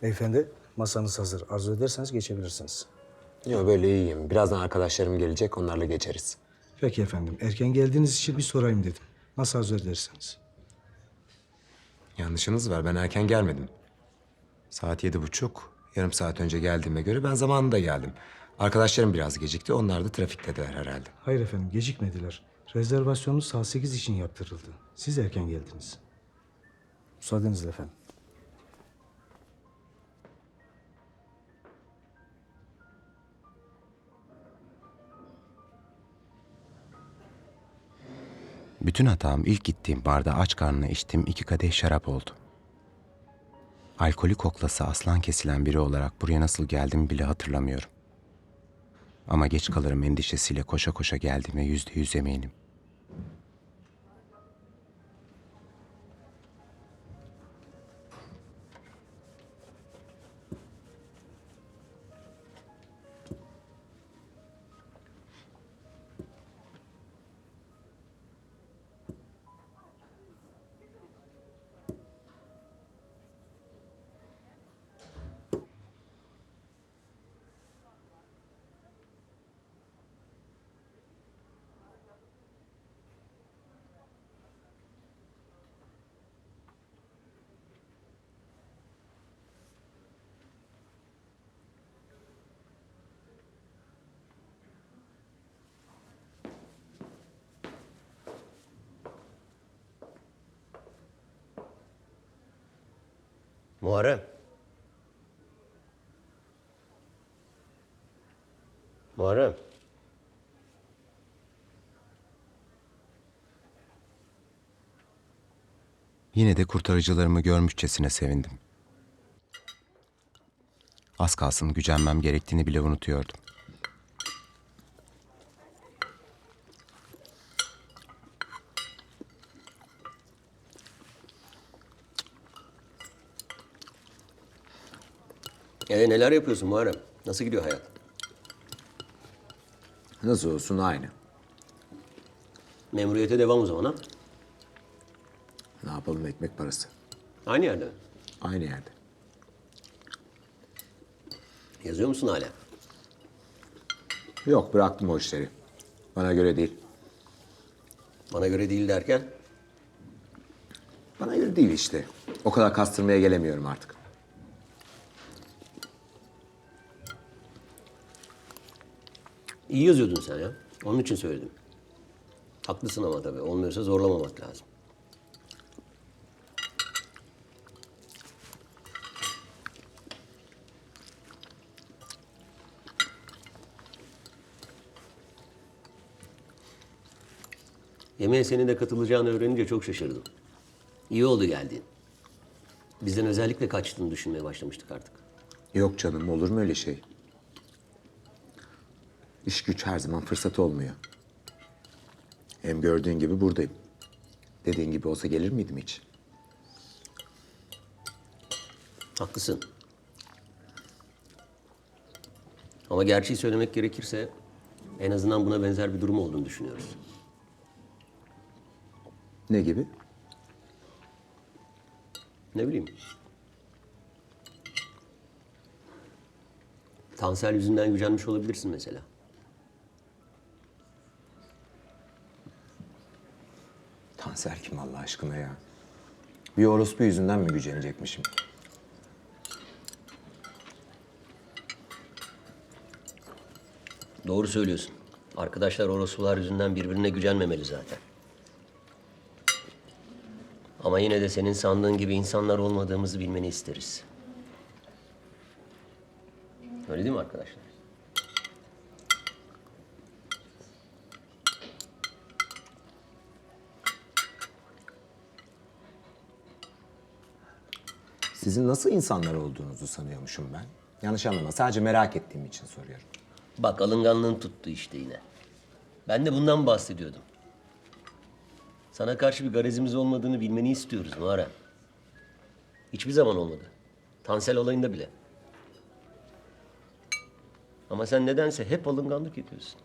[SPEAKER 13] Beyefendi, masanız hazır. Arzu ederseniz geçebilirsiniz.
[SPEAKER 9] Yok böyle iyiyim. Birazdan arkadaşlarım gelecek, onlarla geçeriz.
[SPEAKER 13] Peki efendim. Erken geldiğiniz için bir sorayım dedim. Nasıl arzu ederseniz.
[SPEAKER 5] Yanlışınız var, ben erken gelmedim. Saat 7:30, yarım saat önce geldiğime göre ben zamanında geldim. Arkadaşlarım biraz gecikti, onlar da trafikteler herhalde.
[SPEAKER 13] Hayır efendim, gecikmediler. Rezervasyonunuz saat 8 için yaptırıldı. Siz erken geldiniz. Müsaadenizle efendim.
[SPEAKER 5] Bütün hatam ilk gittiğim barda aç karnına içtiğim 2 kadeh şarap oldu. Alkolü koklası aslan kesilen biri olarak buraya nasıl geldiğimi bile hatırlamıyorum. Ama geç kalırım endişesiyle koşa koşa geldiğime %100 eminim.
[SPEAKER 9] Muharrem. Muharrem.
[SPEAKER 5] Yine de kurtarıcılarımı görmüşçesine sevindim. Az kalsın gücenmem gerektiğini bile unutuyordum.
[SPEAKER 9] Neler yapıyorsun Muharrem? Nasıl gidiyor hayat?
[SPEAKER 14] Nasıl olsun aynı.
[SPEAKER 9] Memuriyete devam o zaman ha?
[SPEAKER 14] Ne yapalım ekmek parası.
[SPEAKER 9] Aynı yerde mi?
[SPEAKER 14] Aynı yerde.
[SPEAKER 9] Yazıyor musun hala?
[SPEAKER 14] Yok bıraktım o işleri. Bana göre değil.
[SPEAKER 9] Bana göre değil derken?
[SPEAKER 14] Bana göre değil işte. O kadar kastırmaya gelemiyorum artık.
[SPEAKER 9] İyi yazıyordun sen ya.
[SPEAKER 15] Onun için söyledim. Haklısın ama tabii. Olmuyorsa zorlamamak lazım. Yemeğe senin de katılacağını öğrenince çok şaşırdım. İyi oldu geldiğin. Bizden özellikle kaçtığını düşünmeye başlamıştık artık.
[SPEAKER 14] Yok canım, olur mu öyle şey? İş güç her zaman fırsat olmuyor. Hem gördüğün gibi buradayım. Dediğin gibi olsa gelir miydim hiç?
[SPEAKER 15] Haklısın. Ama gerçeği söylemek gerekirse en azından buna benzer bir durum olduğunu düşünüyoruz.
[SPEAKER 14] Ne gibi?
[SPEAKER 15] Ne bileyim. Tansel yüzünden gücenmiş olabilirsin mesela.
[SPEAKER 14] Tansel kim Allah aşkına ya? Bir orospu yüzünden mi gücenecekmişim?
[SPEAKER 15] Doğru söylüyorsun. Arkadaşlar orospular yüzünden birbirine gücenmemeli zaten. Ama yine de senin sandığın gibi insanlar olmadığımızı bilmeni isteriz. Öyle değil mi arkadaşlar?
[SPEAKER 14] Sizin nasıl insanlar olduğunuzu sanıyormuşum ben. Yanlış anlama, sadece merak ettiğim için soruyorum.
[SPEAKER 15] Bak alınganlığın tuttu işte yine. Ben de bundan bahsediyordum. Sana karşı bir garezimiz olmadığını bilmeni istiyoruz Muharrem. Hiçbir zaman olmadı. Tansel olayında bile. Ama sen nedense hep alınganlık yapıyorsun.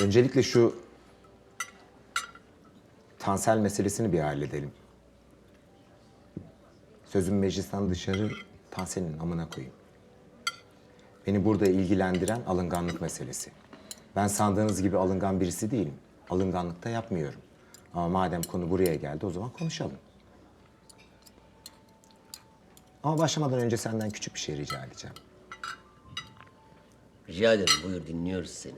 [SPEAKER 14] Öncelikle şu Tansel meselesini bir halledelim. Sözüm meclisten dışarı, Tansel'in amına koyayım. Beni burada ilgilendiren alınganlık meselesi. Ben sandığınız gibi alıngan birisi değilim. Alınganlık da yapmıyorum. Ama madem konu buraya geldi, o zaman konuşalım. Ama başlamadan önce senden küçük bir şey rica edeceğim.
[SPEAKER 15] Rica ederim, buyur dinliyoruz seni.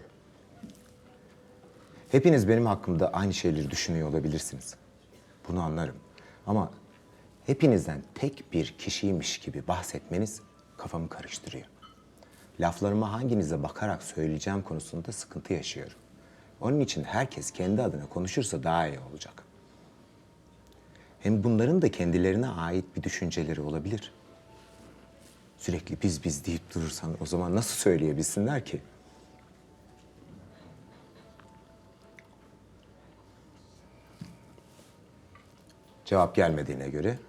[SPEAKER 14] Hepiniz benim hakkımda aynı şeyleri düşünüyor olabilirsiniz. Bunu anlarım. Ama hepinizden tek bir kişiymiş gibi bahsetmeniz kafamı karıştırıyor. Laflarımı hanginize bakarak söyleyeceğim konusunda sıkıntı yaşıyorum. Onun için herkes kendi adına konuşursa daha iyi olacak. Hem bunların da kendilerine ait bir düşünceleri olabilir. Sürekli biz deyip durursan o zaman nasıl söyleyebilsinler ki? Cevap gelmediğine göre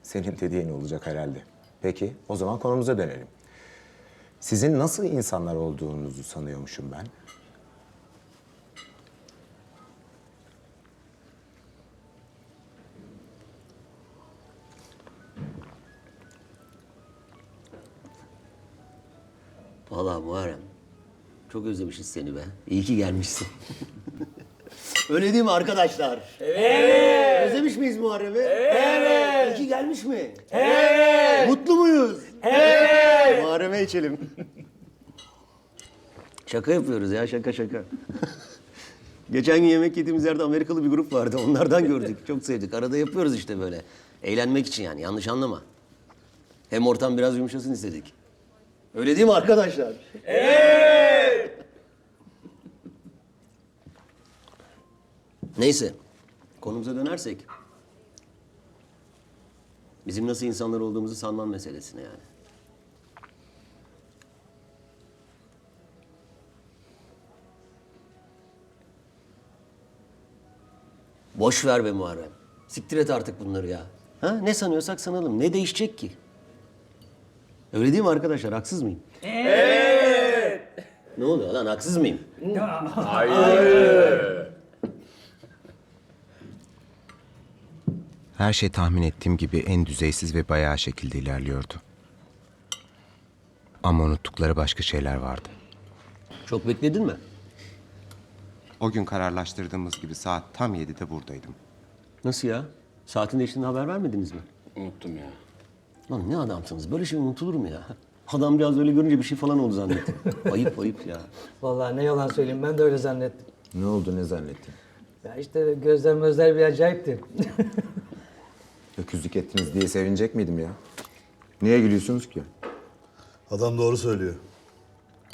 [SPEAKER 14] senin dediğin olacak herhalde. Peki, o zaman konumuza dönelim. Sizin nasıl insanlar olduğunuzu sanıyormuşum ben.
[SPEAKER 15] Vallahi Muharrem, çok özlemişiz seni be. İyi ki gelmişsin. Öyle değil mi arkadaşlar? Evet. Özlemiş miyiz Muharrem'i? Evet. İyi ki gelmiş mi? Evet. Mutlu muyuz? Evet. Muharrem'e içelim. Şaka yapıyoruz ya, şaka. Geçen gün yemek yediğimiz yerde Amerikalı bir grup vardı. Onlardan gördük. Çok sevdik. Arada yapıyoruz işte böyle. Eğlenmek için yani, yanlış anlama. Hem ortam biraz yumuşasın istedik. Öyle değil mi arkadaşlar? Evet. Neyse, konumuza dönersek. Bizim nasıl insanlar olduğumuzu sanman meselesine yani. Boş ver be Muharrem. Siktir et artık bunları ya. Ha? Ne sanıyorsak sanalım. Ne değişecek ki? Öyle değil mi arkadaşlar? Haksız mıyım? Evet. Ne oluyor lan? Haksız mıyım?
[SPEAKER 5] Her şey tahmin ettiğim gibi en düzeysiz ve bayağı şekilde ilerliyordu. Ama unuttukları başka şeyler vardı.
[SPEAKER 15] Çok bekledin mi?
[SPEAKER 5] O gün kararlaştırdığımız gibi saat tam 7'de buradaydım.
[SPEAKER 15] Nasıl ya? Saatin değiştiğini haber vermediniz mi?
[SPEAKER 8] Unuttum ya.
[SPEAKER 15] Lan ne adamsınız? Böyle şey unutulur mu ya? Adam biraz öyle görünce bir şey falan oldu zannettim. Ayıp ayıp ya.
[SPEAKER 7] Vallahi ne yalan söyleyeyim ben de öyle zannettim.
[SPEAKER 14] Ne oldu, ne zannettin?
[SPEAKER 7] Ya işte gözler bir acayipti.
[SPEAKER 14] Öküzlük ettiniz diye sevinecek miydim ya? Niye gülüyorsunuz ki?
[SPEAKER 6] Adam doğru söylüyor.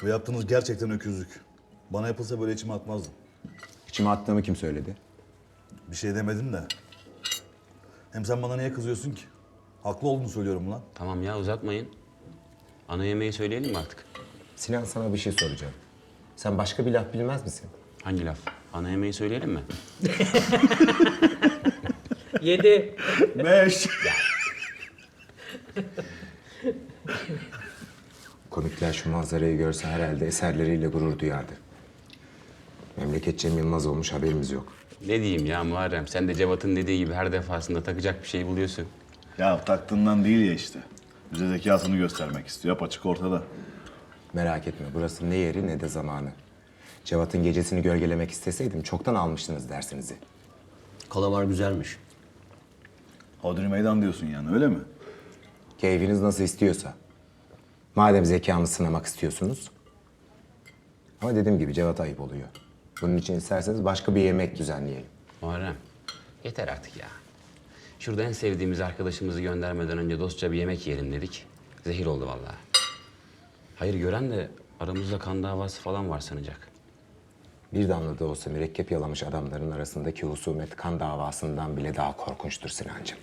[SPEAKER 6] Bu yaptığınız gerçekten öküzlük. Bana yapılsa böyle içime atmazdım.
[SPEAKER 14] İçime attığımı kim söyledi?
[SPEAKER 6] Bir şey demedim de. Hem sen bana niye kızıyorsun ki? Haklı olduğunu söylüyorum lan.
[SPEAKER 8] Tamam ya uzatmayın. Ana yemeği söyleyelim mi artık?
[SPEAKER 14] Sinan, sana bir şey soracağım. Sen başka bir laf bilmez misin?
[SPEAKER 8] Hangi laf? Ana yemeği söyleyelim mi?
[SPEAKER 7] 7.
[SPEAKER 6] 5.
[SPEAKER 14] Komikler şu manzarayı görse herhalde eserleriyle gurur duyardı. Memleket Cem Yılmaz olmuş, haberimiz yok.
[SPEAKER 8] Ne diyeyim ya Muharrem? Sen de Cevat'ın dediği gibi her defasında takacak bir şey buluyorsun.
[SPEAKER 6] Ya taktığından değil ya işte. Bize zekasını göstermek istiyor. Apaçık ortada.
[SPEAKER 14] Merak etme, burası ne yeri ne de zamanı. Cevat'ın gecesini gölgelemek isteseydim çoktan almıştınız dersinizi.
[SPEAKER 15] Kalamar güzelmiş.
[SPEAKER 6] Hodri meydan diyorsun yani, öyle mi?
[SPEAKER 14] Keyfiniz nasıl istiyorsa. Madem zekamı sınamak istiyorsunuz. Ama dediğim gibi Cevat ayıp oluyor. Bunun için isterseniz başka bir yemek düzenleyelim.
[SPEAKER 8] Muharrem, yeter artık ya. Şurada en sevdiğimiz arkadaşımızı göndermeden önce dostça bir yemek yiyelim dedik. Zehir oldu vallahi. Hayır gören de aramızda kan davası falan var sanacak.
[SPEAKER 14] Bir damla da olsa mürekkep yalamış adamların arasındaki husumet kan davasından bile daha korkunçtur Sinancığım.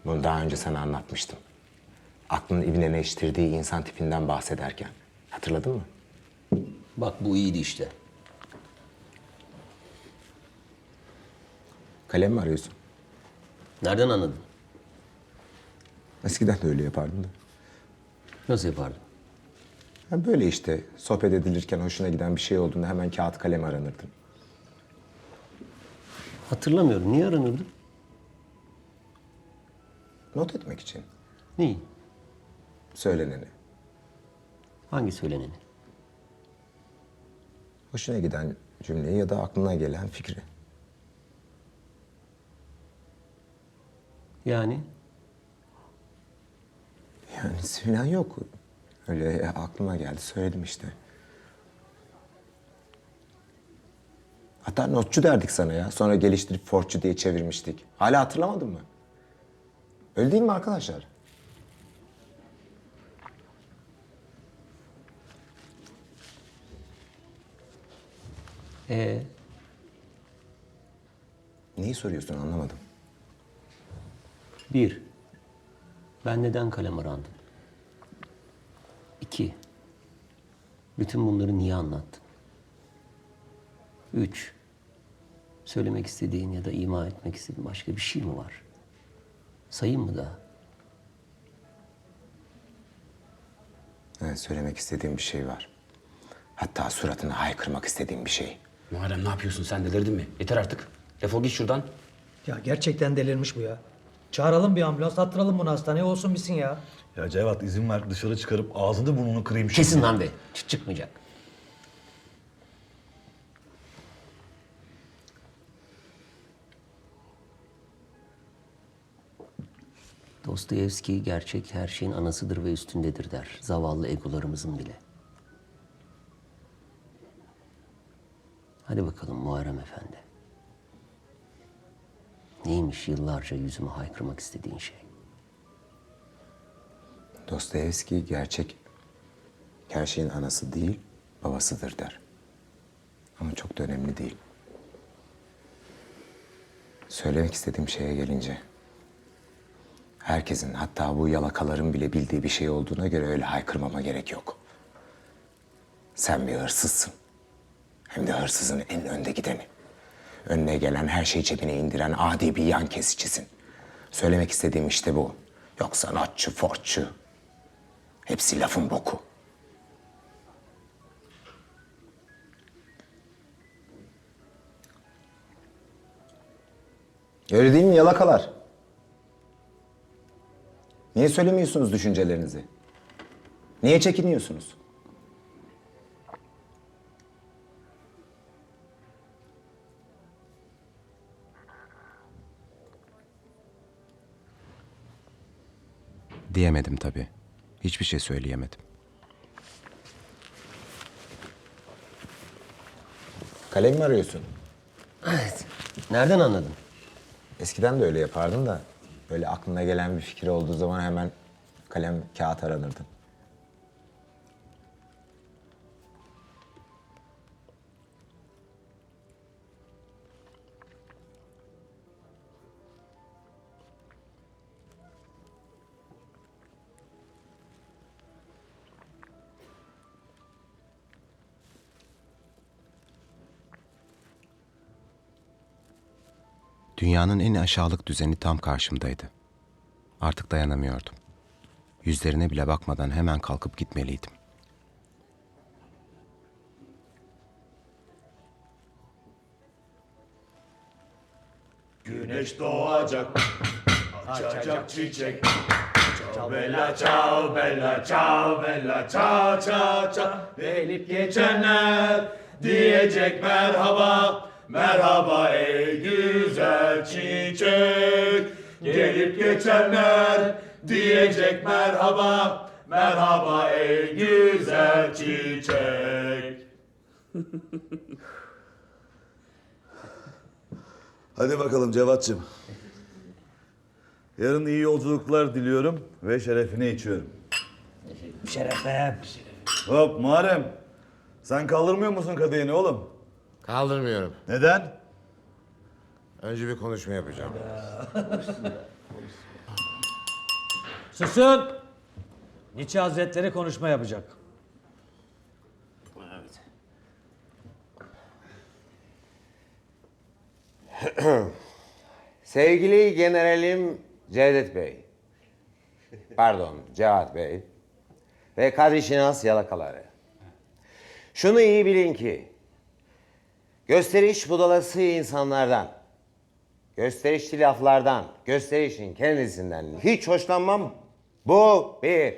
[SPEAKER 14] Bunu daha önce sana anlatmıştım. Aklın ibneleştirdiği insan tipinden bahsederken. Hatırladın mı?
[SPEAKER 15] Bak bu iyiydi işte.
[SPEAKER 14] Kalem mi arıyorsun?
[SPEAKER 15] Nereden anladın?
[SPEAKER 14] Eskiden de öyle yapardım da.
[SPEAKER 15] Nasıl yapardın?
[SPEAKER 14] Ha böyle işte sohbet edilirken hoşuna giden bir şey olduğunda hemen kağıt kalem aranırdın.
[SPEAKER 15] Hatırlamıyorum. Niye aranırdın?
[SPEAKER 14] Not etmek için.
[SPEAKER 15] Neyi?
[SPEAKER 14] Söyleneni.
[SPEAKER 15] Hangi söyleneni?
[SPEAKER 14] Hoşuna giden cümleyi ya da aklına gelen fikri.
[SPEAKER 15] Yani?
[SPEAKER 14] Yani Sinan yok. Öyle aklıma geldi söyledim işte. Hatta notçu derdik sana ya. Sonra geliştirip fortçu diye çevirmiştik. Hala hatırlamadın mı? Öyle değil mi arkadaşlar? Neyi soruyorsun anlamadım.
[SPEAKER 15] 1. Ben neden kalem arandım? 2. Bütün bunları niye anlattın? 3. Söylemek istediğin ya da ima etmek istediğin başka bir şey mi var? Sayayım mı daha?
[SPEAKER 14] Evet, söylemek istediğim bir şey var. Hatta suratına haykırmak istediğim bir şey.
[SPEAKER 8] Muharrem ne yapıyorsun sen, delirdin mi? Yeter artık. Defol git şuradan.
[SPEAKER 7] Ya gerçekten delirmiş bu ya. Çağıralım bir ambulans, attıralım bunu hastaneye olsun bitsin ya.
[SPEAKER 6] Ya Cevat izin ver dışarı çıkarıp ağzını burnunu kırayım şimdi.
[SPEAKER 15] Kesin lan be. Çıkmayacak. Dostoyevski gerçek her şeyin anasıdır ve üstündedir der. Zavallı egolarımızın bile. Hadi bakalım Muharrem Efendi. Neymiş yıllarca yüzüme haykırmak istediğin şey?
[SPEAKER 14] Dostoyevski gerçek her şeyin anası değil, babasıdır der. Ama çok da önemli değil. Söylemek istediğim şeye gelince... herkesin, hatta bu yalakaların bile bildiği bir şey olduğuna göre öyle haykırmama gerek yok. Sen bir hırsızsın. Hem de hırsızın en önde gideni. Önüne gelen her şeyi cebine indiren adi bir yan kesicisin. Söylemek istediğim işte bu. Yok sanatçı, fortçu. Hepsi lafın boku. Öyle değil mi yalakalar? Niye söylemiyorsunuz düşüncelerinizi? Niye çekiniyorsunuz? Diyemedim tabii. Hiçbir şey söyleyemedim.
[SPEAKER 5] Kalem mi arıyorsun?
[SPEAKER 15] Evet. Nereden anladın?
[SPEAKER 5] Eskiden de öyle yapardın da böyle aklına gelen bir fikir olduğu zaman hemen kalem, kağıt aranırdın.
[SPEAKER 14] Dünyanın en aşağılık düzeni tam karşımdaydı. Artık dayanamıyordum. Yüzlerine bile bakmadan hemen kalkıp gitmeliydim.
[SPEAKER 16] Güneş doğacak, açacak çiçek. Ciao bella, ciao bella, ciao bella, ciao ciao ciao. Gelip geçenler diyecek merhaba, merhaba ey güzel çiçek. Gelip geçenler diyecek merhaba, merhaba ey güzel çiçek.
[SPEAKER 6] Hadi bakalım Cevat'cığım. Yarın iyi yolculuklar diliyorum ve şerefine içiyorum.
[SPEAKER 7] Şerefe.
[SPEAKER 6] Hop Muharrem. Sen kaldırmıyor musun kadehini oğlum?
[SPEAKER 14] Kaldırmıyorum.
[SPEAKER 6] Neden?
[SPEAKER 14] Önce bir konuşma yapacağım.
[SPEAKER 7] Susun. Nietzsche Hazretleri konuşma yapacak.
[SPEAKER 9] Sevgili Generalim Cevdet Bey, pardon Cevat Bey ve Kadri-Şinas yalakaları. Şunu iyi bilin ki, gösteriş budalası insanlardan, gösterişli laflardan, gösterişin kendisinden hiç hoşlanmam. Bu bir.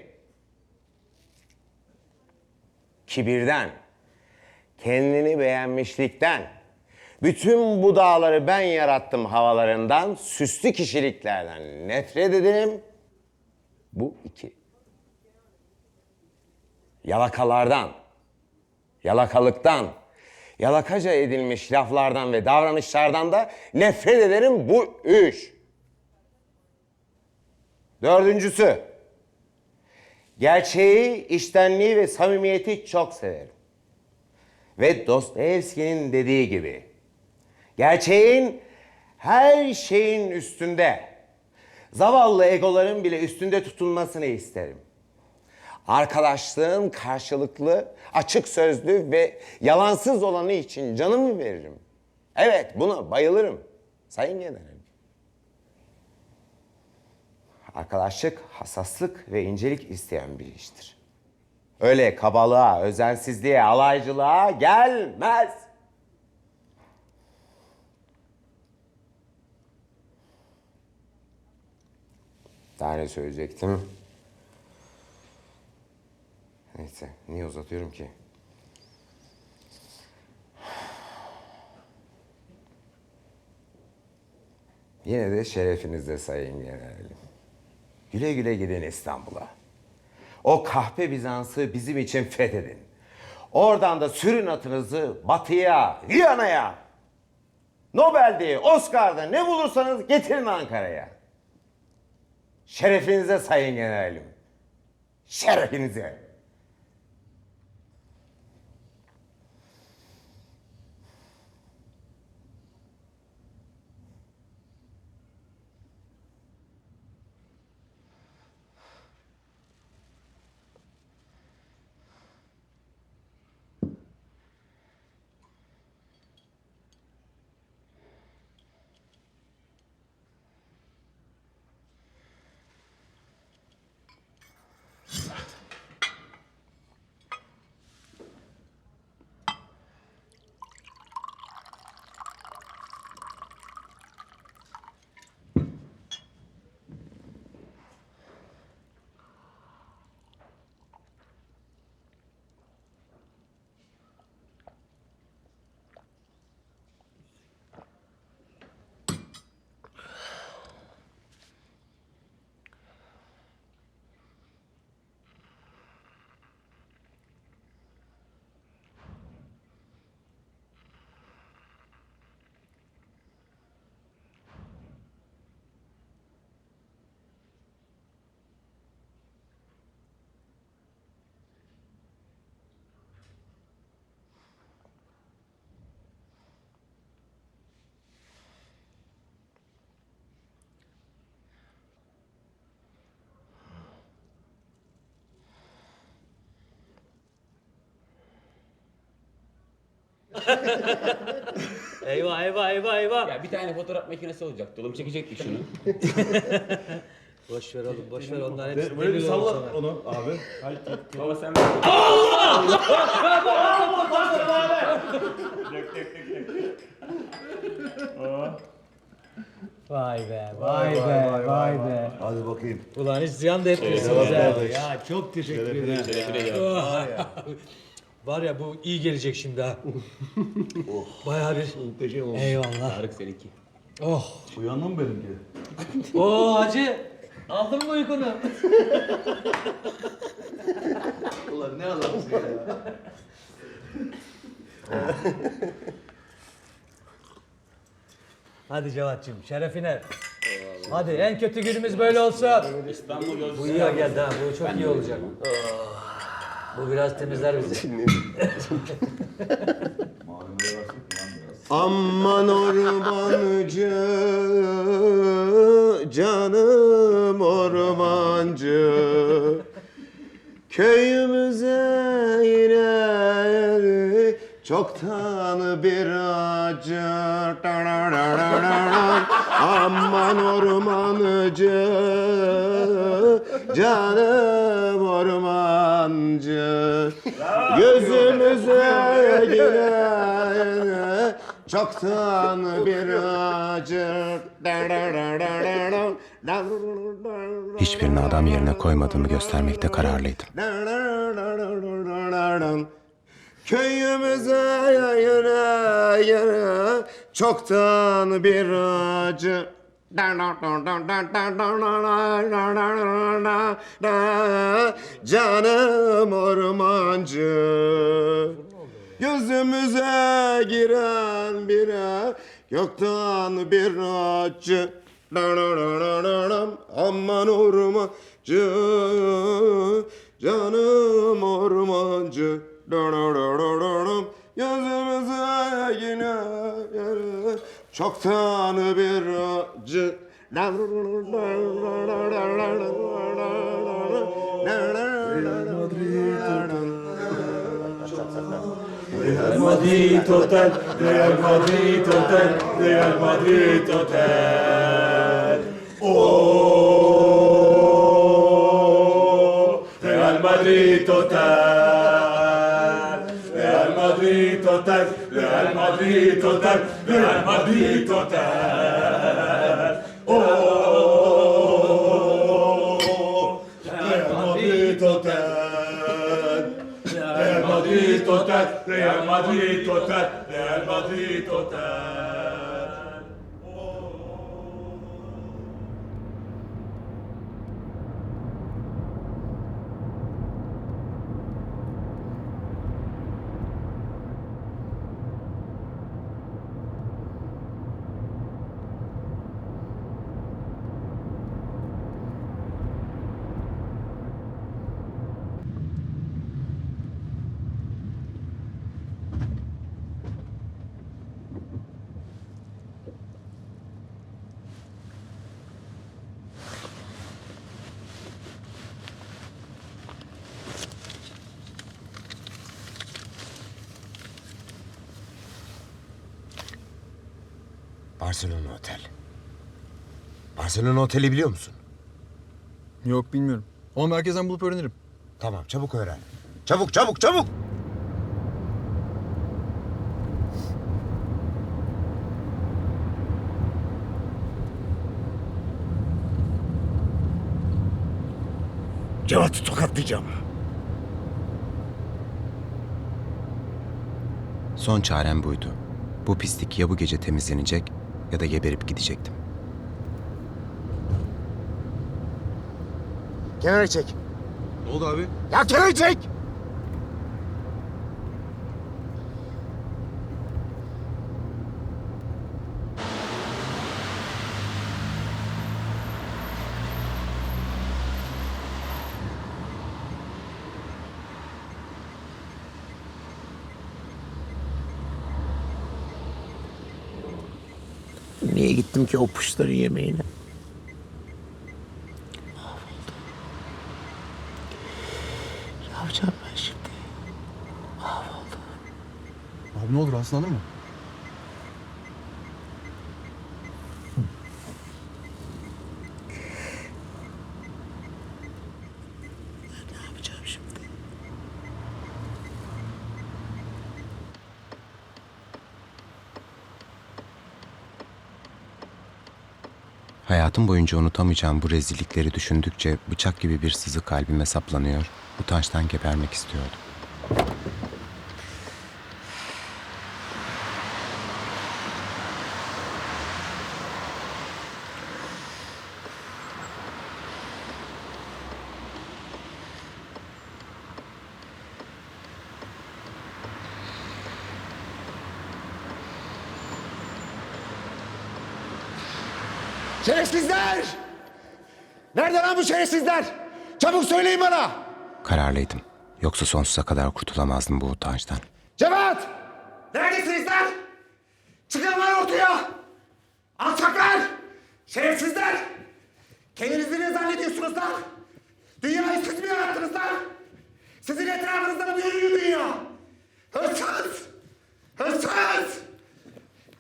[SPEAKER 9] Kibirden, kendini beğenmişlikten, bütün bu dağları ben yarattım havalarından, süslü kişiliklerden nefret ederim. Bu iki. Yalakalardan, yalakalıktan, yalakaca edilmiş laflardan ve davranışlardan da nefret ederim. Bu üç. Dördüncüsü, gerçeği, içtenliği ve samimiyeti çok severim. Ve Dostoyevski'nin dediği gibi, gerçeğin her şeyin üstünde, zavallı egoların bile üstünde tutulmasını isterim. Arkadaşlığın karşılıklı, açık sözlü ve yalansız olanı için canımı veririm. Evet, buna bayılırım. Sayın General. Arkadaşlık, hassaslık ve incelik isteyen bir iştir. Öyle kabalığa, özensizliğe, alaycılığa gelmez. Daha ne söyleyecektim? Neyse, niye uzatıyorum ki? Yine de şerefinizde Sayın Generalim. Güle güle gidin İstanbul'a. O kahpe Bizans'ı bizim için fethedin. Oradan da sürün atınızı batıya, Viyana'ya. Nobel'de, Oscar'da ne bulursanız getirin Ankara'ya. Şerefinize Sayın Generalim. Şerefinize.
[SPEAKER 7] Eyvah eyvah eyvah eyvah.
[SPEAKER 8] Ya bir tane fotoğraf makinesi olacaktı oğlum. Çekecektik şunu.
[SPEAKER 7] Boş ver oğlum boş ver onların hepsi.
[SPEAKER 6] Böyle bir
[SPEAKER 7] deli olur
[SPEAKER 6] salla
[SPEAKER 7] sonra.
[SPEAKER 6] onu abi.
[SPEAKER 8] Baba sen...
[SPEAKER 7] Vay be vay be vay be.
[SPEAKER 6] Hadi bakayım.
[SPEAKER 7] Ulan hiç ziyan da etmiyorsunuz ha. Ya çok teşekkür ederim. Var ya bu iyi gelecek şimdi ha. Bayağı bir.
[SPEAKER 6] Muhteşem oldu.
[SPEAKER 7] Eyvallah.
[SPEAKER 8] Tarık seninki.
[SPEAKER 7] Oh.
[SPEAKER 6] Uyandın mı benimki?
[SPEAKER 7] Oo hacı. Aldın mı uykunu?
[SPEAKER 6] Ulan ne adamsın ya.
[SPEAKER 7] Hadi Cevat'cığım şerefine. Hadi en kötü günümüz böyle olsun.
[SPEAKER 8] İstanbul yolcusu.
[SPEAKER 7] Bu iyi geldi ha. Bu çok iyi olacak. Bu biraz temizler bizi.
[SPEAKER 5] Aman ormancı, canım ormancı, köyümüze yine çoktan bir acı. Aman ormancı, canım ormancı, gözümüze yine çoktan bir acı.
[SPEAKER 14] Hiçbirini adam yerine koymadığımı göstermekte kararlıydım.
[SPEAKER 5] Köyümüze yine çoktan bir acı. Canım ormancı, gözümüze giren bire yoktan bir acı. Aman ormancı, canım ormancı, gözümüze yine çoktan bir acı.
[SPEAKER 16] Real Madrid Hotel, Real Madrid Hotel, Real Madrid Hotel. Oh, Real Madrid Hotel, Real Madrid Hotel, Real Madrid Hotel, Real Madrid Hotel. Oh, Real Madrid Hotel. Real Madrid Hotel, Real Madrid Hotel, Real Madrid Hotel.
[SPEAKER 14] Barcelona Otel. Barcelona Oteli biliyor musun?
[SPEAKER 17] Yok bilmiyorum. Ama merkezden bulup öğrenirim.
[SPEAKER 14] Tamam çabuk öğren. Çabuk çabuk çabuk.
[SPEAKER 16] Cevat'ı tokatlayacağım.
[SPEAKER 14] Son çarem buydu. Bu pislik ya bu gece temizlenecek ya da geberip gidecektim.
[SPEAKER 5] Kenara çek.
[SPEAKER 17] Ne oldu abi?
[SPEAKER 5] Ya kenara çek!
[SPEAKER 12] Niye gittim ki o puşların yemeğine? Ne yapacağım ben şimdi? Mahvoldum.
[SPEAKER 17] Abi ne olur hastalanır mı?
[SPEAKER 12] Ne yapacağım şimdi?
[SPEAKER 5] Hayatım boyunca unutamayacağım bu rezillikleri düşündükçe bıçak gibi bir sızı kalbime saplanıyor. Utançtan gebermek istiyordum.
[SPEAKER 12] Şerefsizler! Nerede lan bu şerefsizler? Çabuk söyleyin bana!
[SPEAKER 5] Kararlıydım. Yoksa sonsuza kadar kurtulamazdım bu utançtan.
[SPEAKER 12] Cevat! Neredesiniz lan? Çıkın lan ortaya! Alçaklar! Şerefsizler! Kendinizi ne zannediyorsunuz lan? Dünyayı siz mi yarattınız lan? Sizin etrafınızda mı dönüyor dünya? Hırsız! Hırsız!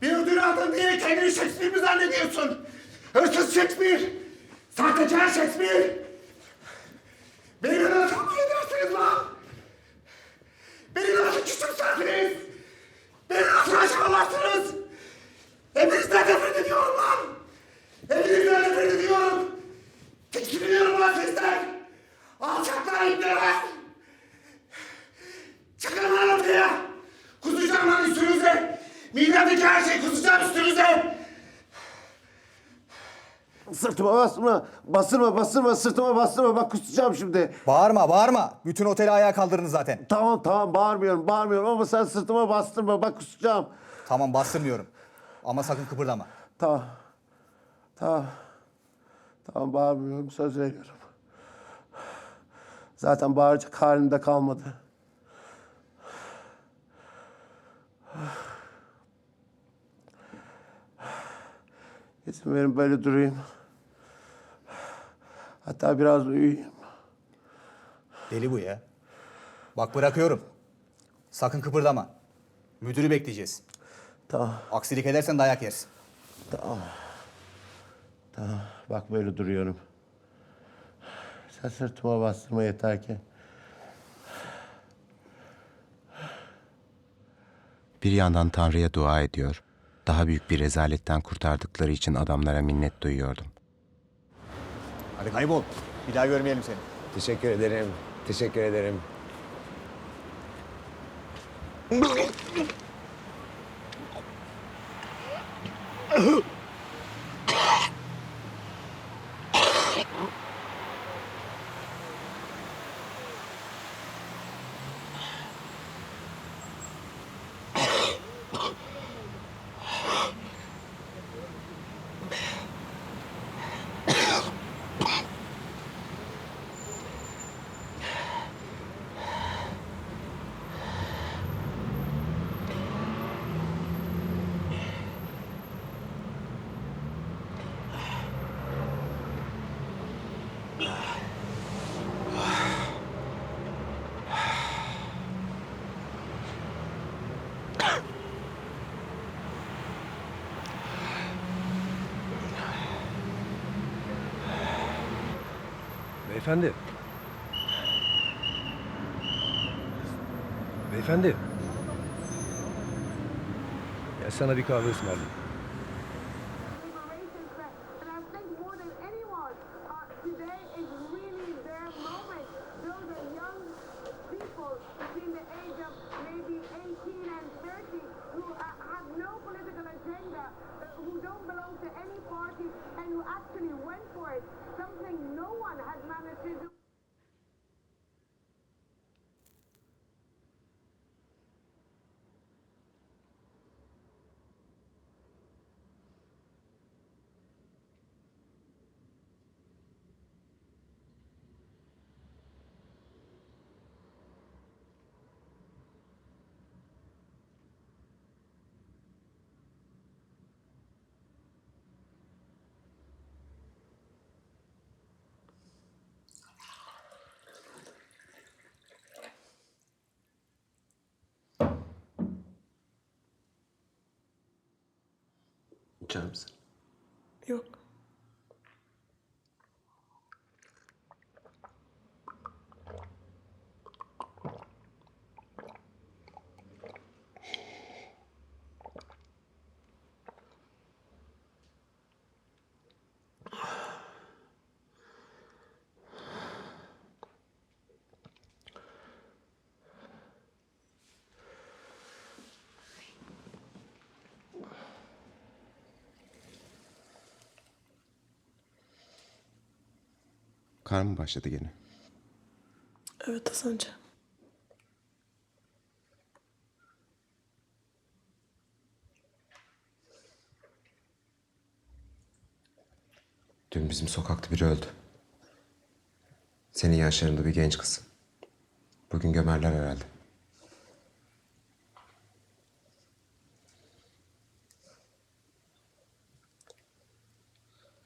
[SPEAKER 12] Bir ödül aldın diye kendini Shakespeare mi zannediyorsun? Hırsız Shakespeare! Sahtekar Shakespeare! Beni nasıl kabul edersiniz lan? Beni nasıl küçümsersiniz? Beni nasıl aşağılarsınız? Hepinizden nefret ediyorum lan! Hepinizden nefret ediyorum! Tiksiniyorum lan sizden! Alçaklar ibneler! Çıkın lan ortaya! Kusacağım lan üstünüze! Midemdeki her şeyi kusacağım üstünüze!
[SPEAKER 18] Sırtıma basma, basırma, sırtıma bastırma. Bak kusacağım şimdi.
[SPEAKER 17] Bağırma, bağırma. Bütün oteli ayağa kaldırdın zaten.
[SPEAKER 18] Tamam, bağırmıyorum ama sen sırtıma bastırma. Bak kusacağım.
[SPEAKER 17] Tamam, bastırmıyorum. Ama sakın kıpırdama.
[SPEAKER 18] Tamam, bağırmıyorum, söz veriyorum. Zaten bağıracak halim de kalmadı. İzin verin böyle durayım. Hatta biraz uyuyayım.
[SPEAKER 17] Deli bu ya. Bak bırakıyorum. Sakın kıpırdama. Müdürü bekleyeceğiz.
[SPEAKER 18] Tamam.
[SPEAKER 17] Aksilik edersen dayak yersin.
[SPEAKER 18] Tamam. Bak böyle duruyorum. Sen sırtıma bastırma yeter ki.
[SPEAKER 5] Bir yandan Tanrı'ya dua ediyor, daha büyük bir rezaletten kurtardıkları için adamlara minnet duyuyordum.
[SPEAKER 17] Hadi kaybol. Bir daha görmeyelim seni.
[SPEAKER 9] Teşekkür ederim. Teşekkür ederim.
[SPEAKER 13] Beyefendi. Beyefendi. Gel sana bir kahve ısmarlayayım.
[SPEAKER 5] İçer misin?
[SPEAKER 19] Yok.
[SPEAKER 5] Kar mı başladı gene?
[SPEAKER 19] Evet Hasancan.
[SPEAKER 5] Dün bizim sokakta biri öldü. Senin yaşlarında bir genç kız. Bugün gömerler herhalde.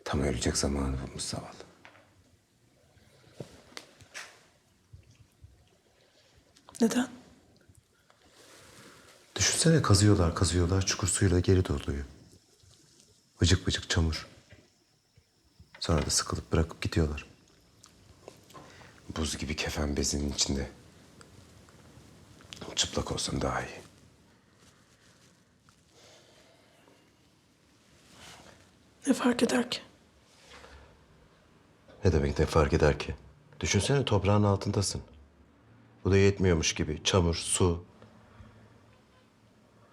[SPEAKER 5] Tam ölecek zamanı bulmuş zavallı.
[SPEAKER 19] Neden?
[SPEAKER 5] Düşünsene kazıyorlar, çukur suyla geri doluyor. Vıcık vıcık çamur. Sonra da sıkılıp bırakıp gidiyorlar. Buz gibi kefen bezinin içinde. Çıplak olsan daha iyi.
[SPEAKER 19] Ne fark eder ki?
[SPEAKER 5] Ne demek ne fark eder ki? Düşünsene toprağın altındasın. Bu da yetmiyormuş gibi. Çamur, su.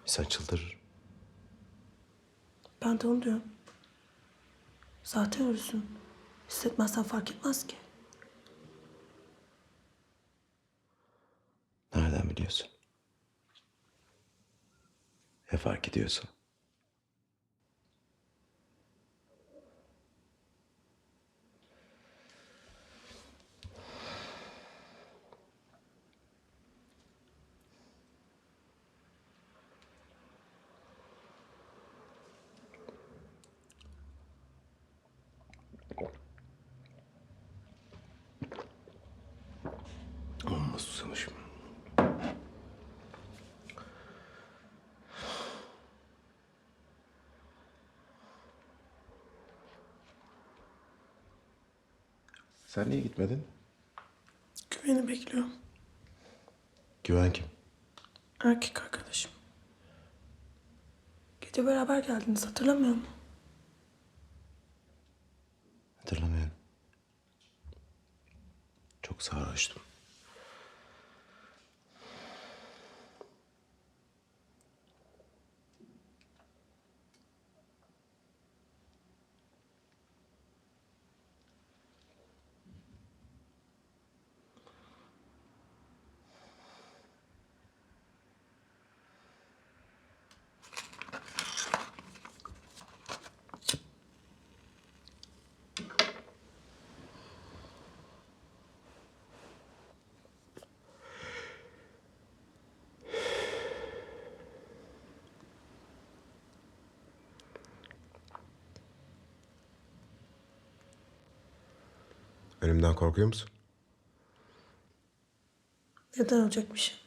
[SPEAKER 5] İnsan çıldırır.
[SPEAKER 19] Ben de onu diyorum. Zaten ölüsün. Hissetmezsen fark etmez ki.
[SPEAKER 5] Nereden biliyorsun? Ya fark ediyorsa? Amma susamışım. Sen niye gitmedin?
[SPEAKER 19] Güveni bekliyorum.
[SPEAKER 5] Güven kim?
[SPEAKER 19] Erkek arkadaşım. Gece beraber geldiniz hatırlamıyor musun?
[SPEAKER 5] Hatırlamıyorum. Çok sarhoştum. Ölümden korkuyor musun?
[SPEAKER 19] Neden olacakmış?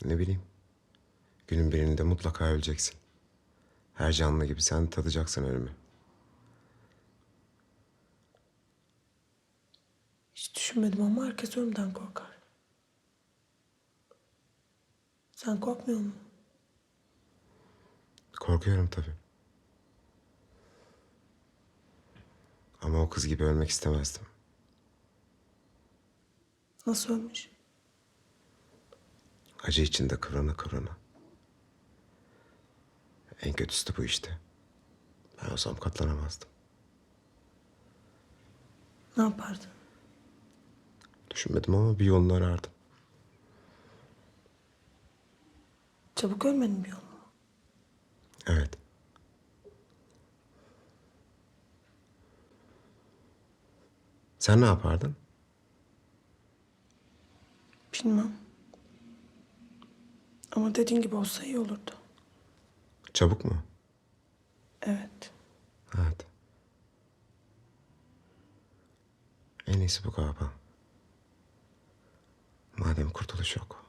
[SPEAKER 5] Ne bileyim. Günün birinde mutlaka öleceksin. Her canlı gibi sen tadacaksın ölümü.
[SPEAKER 19] Hiç düşünmedim ama herkes ölümden korkar. Sen korkmuyor musun?
[SPEAKER 5] Korkuyorum tabii. Ama o kız gibi ölmek istemezdim.
[SPEAKER 19] Nasıl ölmüş?
[SPEAKER 5] Acı içinde kıvrana kıvrana. En kötüsü de bu işte. Ben olsam katlanamazdım.
[SPEAKER 19] Ne yapardın?
[SPEAKER 5] Düşünmedim ama bir yolunu arardım.
[SPEAKER 19] Çabuk ölmenin bir yolu.
[SPEAKER 5] Evet. Sen ne yapardın?
[SPEAKER 19] Bilmem. Ama dediğin gibi olsa iyi olurdu.
[SPEAKER 5] Çabuk mu?
[SPEAKER 19] Evet.
[SPEAKER 5] Evet. En iyisi bu galiba. Madem kurtuluş yok.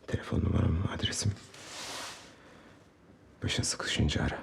[SPEAKER 5] Telefon numaram, adresim. Başın sıkışınca ara.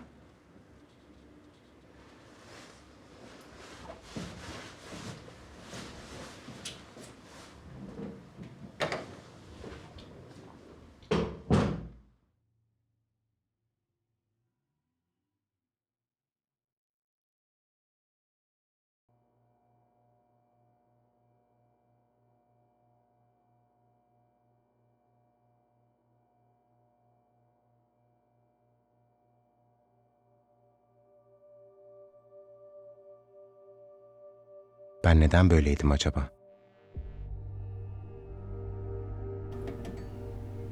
[SPEAKER 5] Ben neden böyleydim acaba?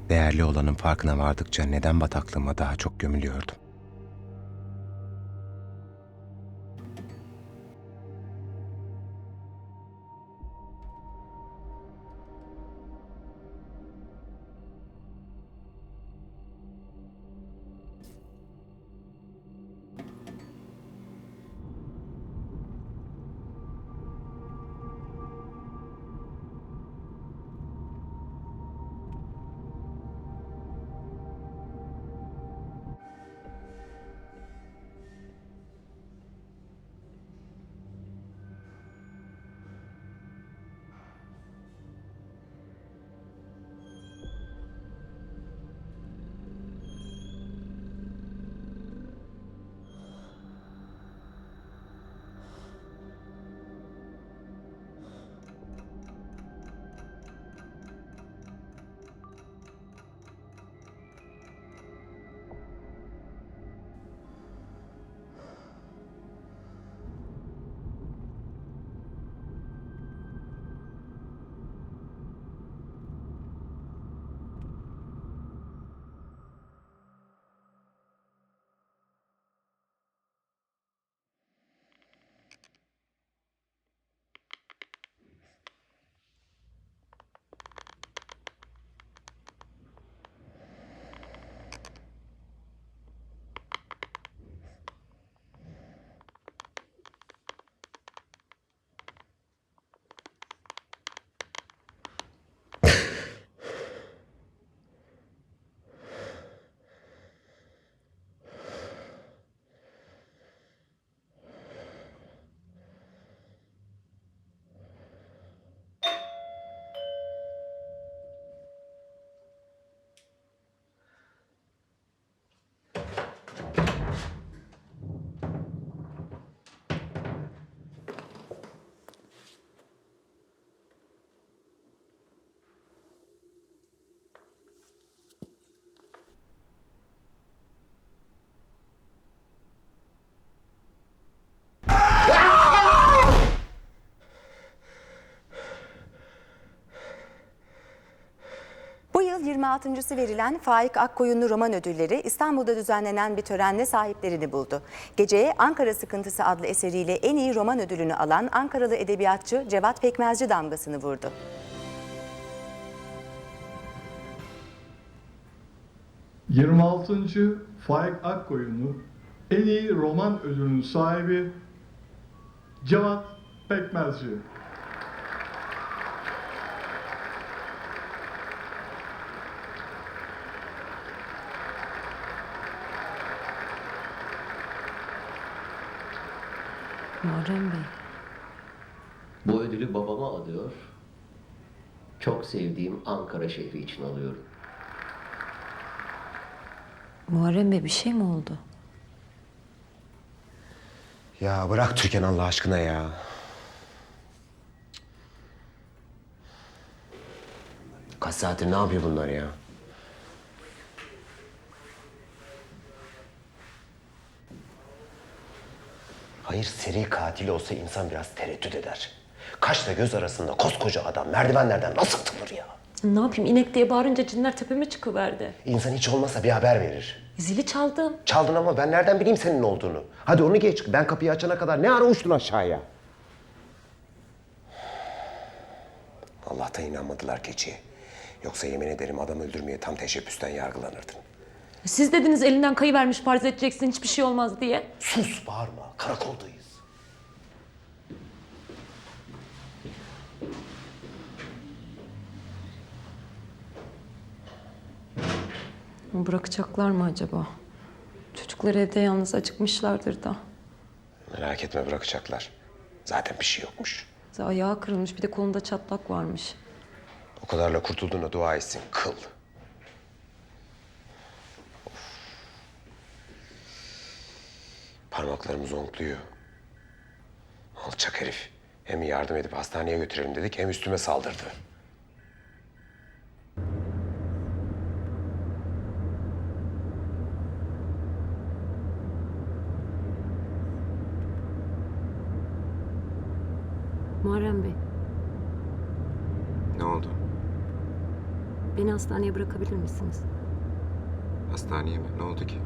[SPEAKER 5] Değerli olanın farkına vardıkça neden bataklığıma daha çok gömülüyordum?
[SPEAKER 20] Bu yıl 26.'sı verilen Faik Akkoyunlu Roman Ödülleri İstanbul'da düzenlenen bir törenle sahiplerini buldu. Geceye Ankara Sıkıntısı adlı eseriyle en iyi roman ödülünü alan Ankaralı edebiyatçı Cevat Pekmezci damgasını vurdu.
[SPEAKER 21] ...26. Faik Akkoyunlu en iyi roman ödülünün sahibi Cevat Pekmezci.
[SPEAKER 1] Muharrem Bey.
[SPEAKER 15] Bu ödülü babama adıyor. çok sevdiğim Ankara şehri için alıyorum.
[SPEAKER 1] Muharrem Bey bir şey mi oldu?
[SPEAKER 5] Ya bırak Türkan Allah aşkına ya. Kaç saattir ne yapıyor bunlar ya? Hayır, seri katil olsa insan biraz tereddüt eder. Kaşla göz arasında koskoca adam merdivenlerden nasıl atılır ya?
[SPEAKER 1] Ne yapayım, inek diye bağırınca cinler tepeme çıkıverdi.
[SPEAKER 5] İnsan hiç olmasa bir haber verir.
[SPEAKER 1] Zili çaldım.
[SPEAKER 5] Çaldın ama ben nereden bileyim senin olduğunu? Hadi onu geç. Ben kapıyı açana kadar ne ara uçtun aşağıya? Allah'tan inanmadılar keçiye. Yoksa yemin ederim adam öldürmeye tam teşebbüsten yargılanırdın.
[SPEAKER 1] Siz dediniz elinden kayıvermiş farz edeceksin hiçbir şey olmaz diye.
[SPEAKER 5] Sus, bağırma. Karakoldayız.
[SPEAKER 1] Bırakacaklar mı acaba? Çocuklar evde yalnız acıkmışlardır da.
[SPEAKER 5] Merak etme, bırakacaklar. Zaten bir şey yokmuş.
[SPEAKER 1] Ayağı kırılmış, bir de kolunda çatlak varmış.
[SPEAKER 5] O kadarla kurtulduğuna dua etsin. Kıl. Of. Parmaklarım zonkluyor. Alçak herif. Hem yardım edip hastaneye götürelim dedik hem üstüme saldırdı.
[SPEAKER 1] Muharrem Bey,
[SPEAKER 5] Ne oldu?
[SPEAKER 1] beni hastaneye bırakabilir misiniz?
[SPEAKER 5] Hastaneye mi? Ne oldu ki?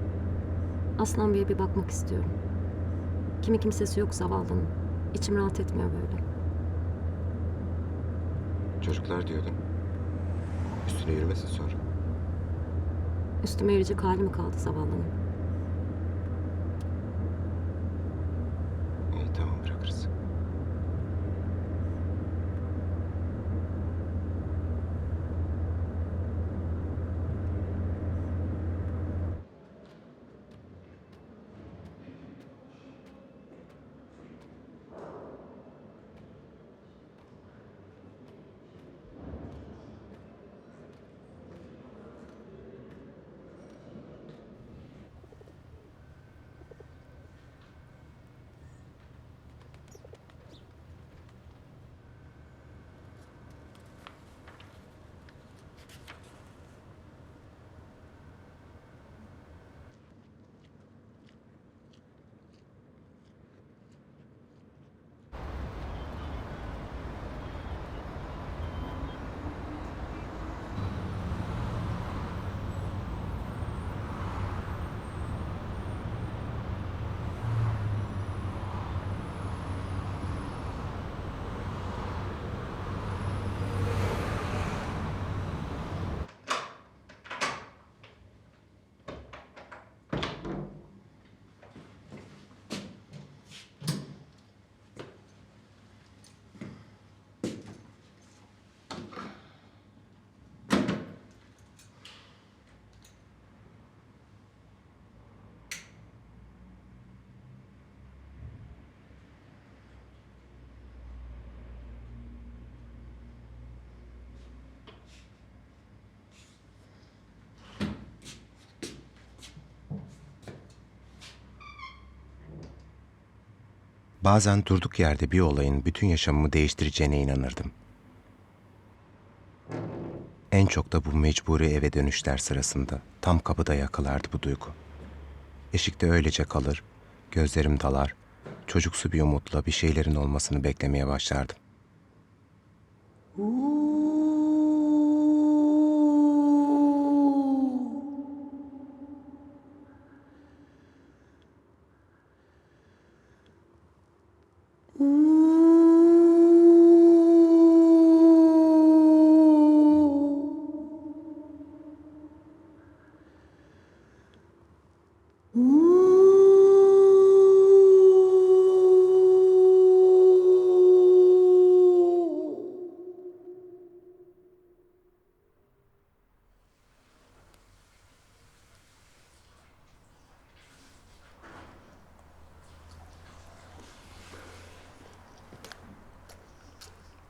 [SPEAKER 1] Aslan Bey'e bir bakmak istiyorum. Kimi kimsesi yok zavallının. İçim rahat etmiyor böyle.
[SPEAKER 5] Çocuklar diyordun. Üstüne yürümesin sonra.
[SPEAKER 1] Üstüme yürüyecek hali mi kaldı zavallının?
[SPEAKER 5] İyi, tamam, bırakırız. Bazen durduk yerde bir olayın bütün yaşamımı değiştireceğine inanırdım. En çok da bu mecburi eve dönüşler sırasında tam kapıda yakalardı bu duygu. Eşikte öylece kalır, gözlerim dalar, çocuksu bir umutla bir şeylerin olmasını beklemeye başlardım.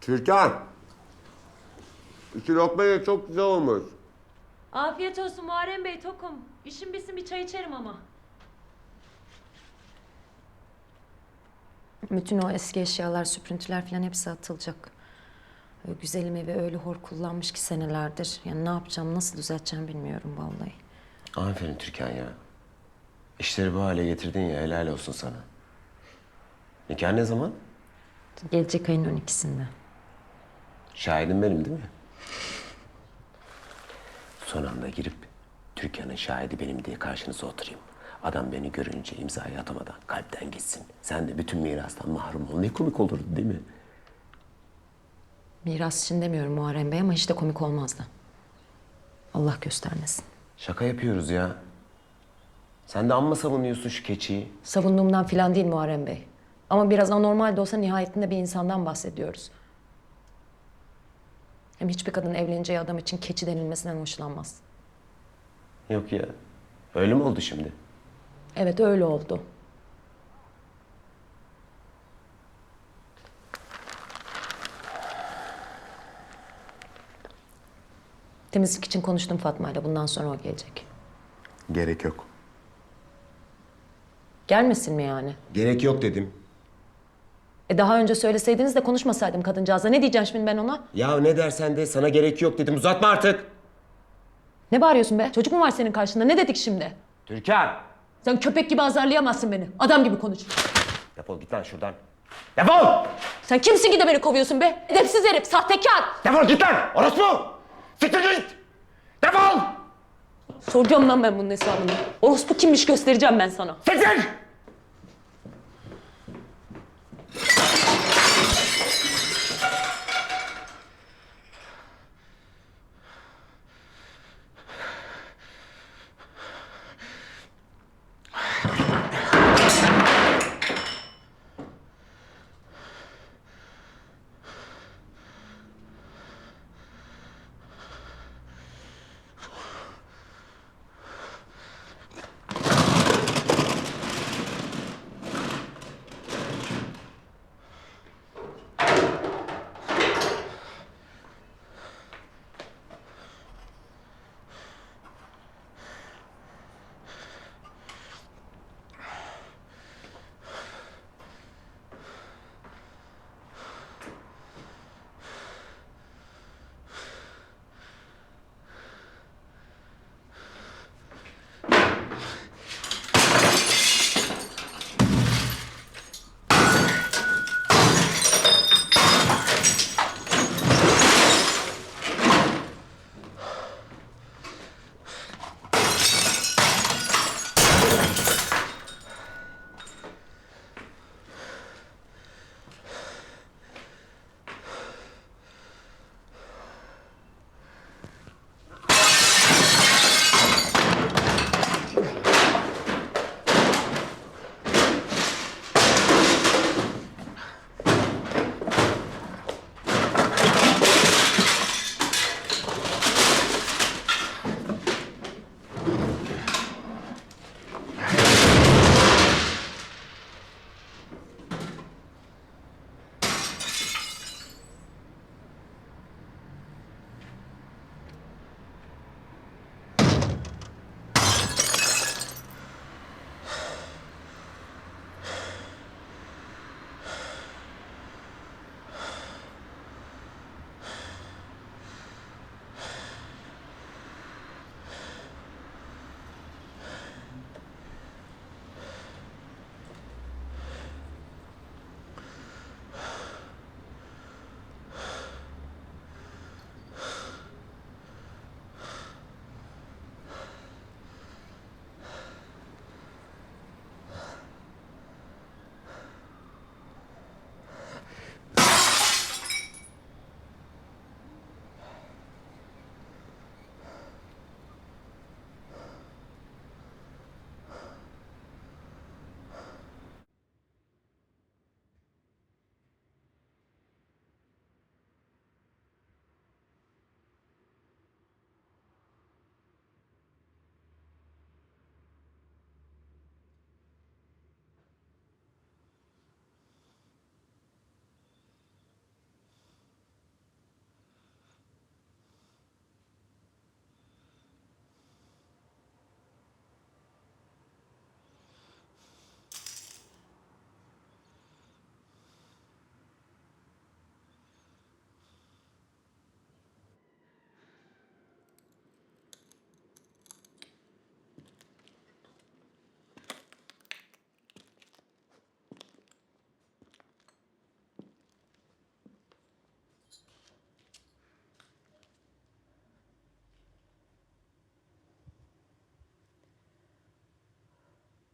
[SPEAKER 5] Türkan!
[SPEAKER 18] İki lokma ye, çok güzel olmuş.
[SPEAKER 1] Afiyet olsun Muharrem Bey, tokum. İşim bitsin bir çay içerim ama. Bütün o eski eşyalar, süprüntüler falan hepsi atılacak. Güzelim evi öyle hor kullanmış ki senelerdir. Yani ne yapacağım, nasıl düzelteceğim bilmiyorum vallahi.
[SPEAKER 14] Aferin Türkan ya. İşleri bu hale getirdin ya, helal olsun sana. Nikah ne zaman?
[SPEAKER 1] Gelecek ayın 12'sinde.
[SPEAKER 14] Şahidim benim değil mi? Son anda girip Türkan'ın şahidi benim diye karşınıza oturayım. Adam beni görünce imzayı atamadan kalpten gitsin. Sen de bütün mirastan mahrum ol. Ne komik olurdu değil mi?
[SPEAKER 1] Miras için demiyorum Muharrem Bey ama hiç de komik olmazdı. Allah göstermesin.
[SPEAKER 14] Şaka yapıyoruz ya. Sen de amma savunuyorsun şu keçiyi.
[SPEAKER 1] Savunduğumdan filan değil Muharrem Bey. Ama biraz anormal de olsa nihayetinde bir insandan bahsediyoruz. Hem hiçbir kadın evleneceği adam için keçi denilmesinden hoşlanmaz.
[SPEAKER 14] Yok ya. Öyle mi oldu şimdi?
[SPEAKER 1] Evet öyle oldu. Temizlik için konuştum Fatma'yla. Bundan sonra o gelecek.
[SPEAKER 14] Gerek yok.
[SPEAKER 1] Gelmesin mi yani?
[SPEAKER 14] Gerek yok dedim.
[SPEAKER 1] Daha önce söyleseydiniz de konuşmasaydım kadıncağızla. Ne diyeceğim şimdi ben ona?
[SPEAKER 14] Ya ne dersen de sana gerek yok dedim. Uzatma artık.
[SPEAKER 1] Ne bağırıyorsun be? Çocuk mu var senin karşında? Ne dedik şimdi?
[SPEAKER 14] Türkan!
[SPEAKER 1] Sen köpek gibi azarlayamazsın beni. Adam gibi konuş.
[SPEAKER 14] Defol git lan şuradan. Defol!
[SPEAKER 1] Sen kimsin ki de beni kovuyorsun be? Edepsiz herif, sahtekar!
[SPEAKER 14] Defol git lan! Orospu! Siktir git! Defol!
[SPEAKER 1] Soracağım lan ben bunun hesabını. Orospu kimmiş göstereceğim ben sana.
[SPEAKER 14] Siktir!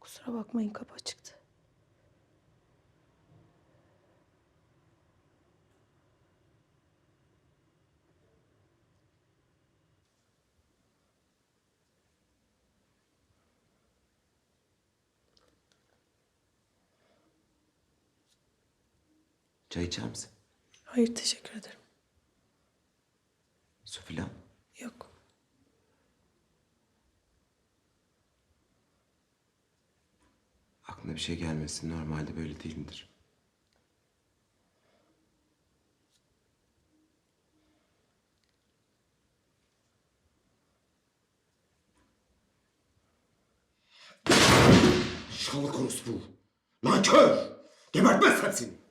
[SPEAKER 19] Kusura bakmayın, kapı açıktı.
[SPEAKER 5] Çay içer misin?
[SPEAKER 19] Hayır, teşekkür ederim.
[SPEAKER 5] Su filan?
[SPEAKER 19] Yok.
[SPEAKER 5] Aklına bir şey gelmesin. Normalde böyle değildir.
[SPEAKER 12] Şalı orospu. Nankör. Gebertmezsem seni.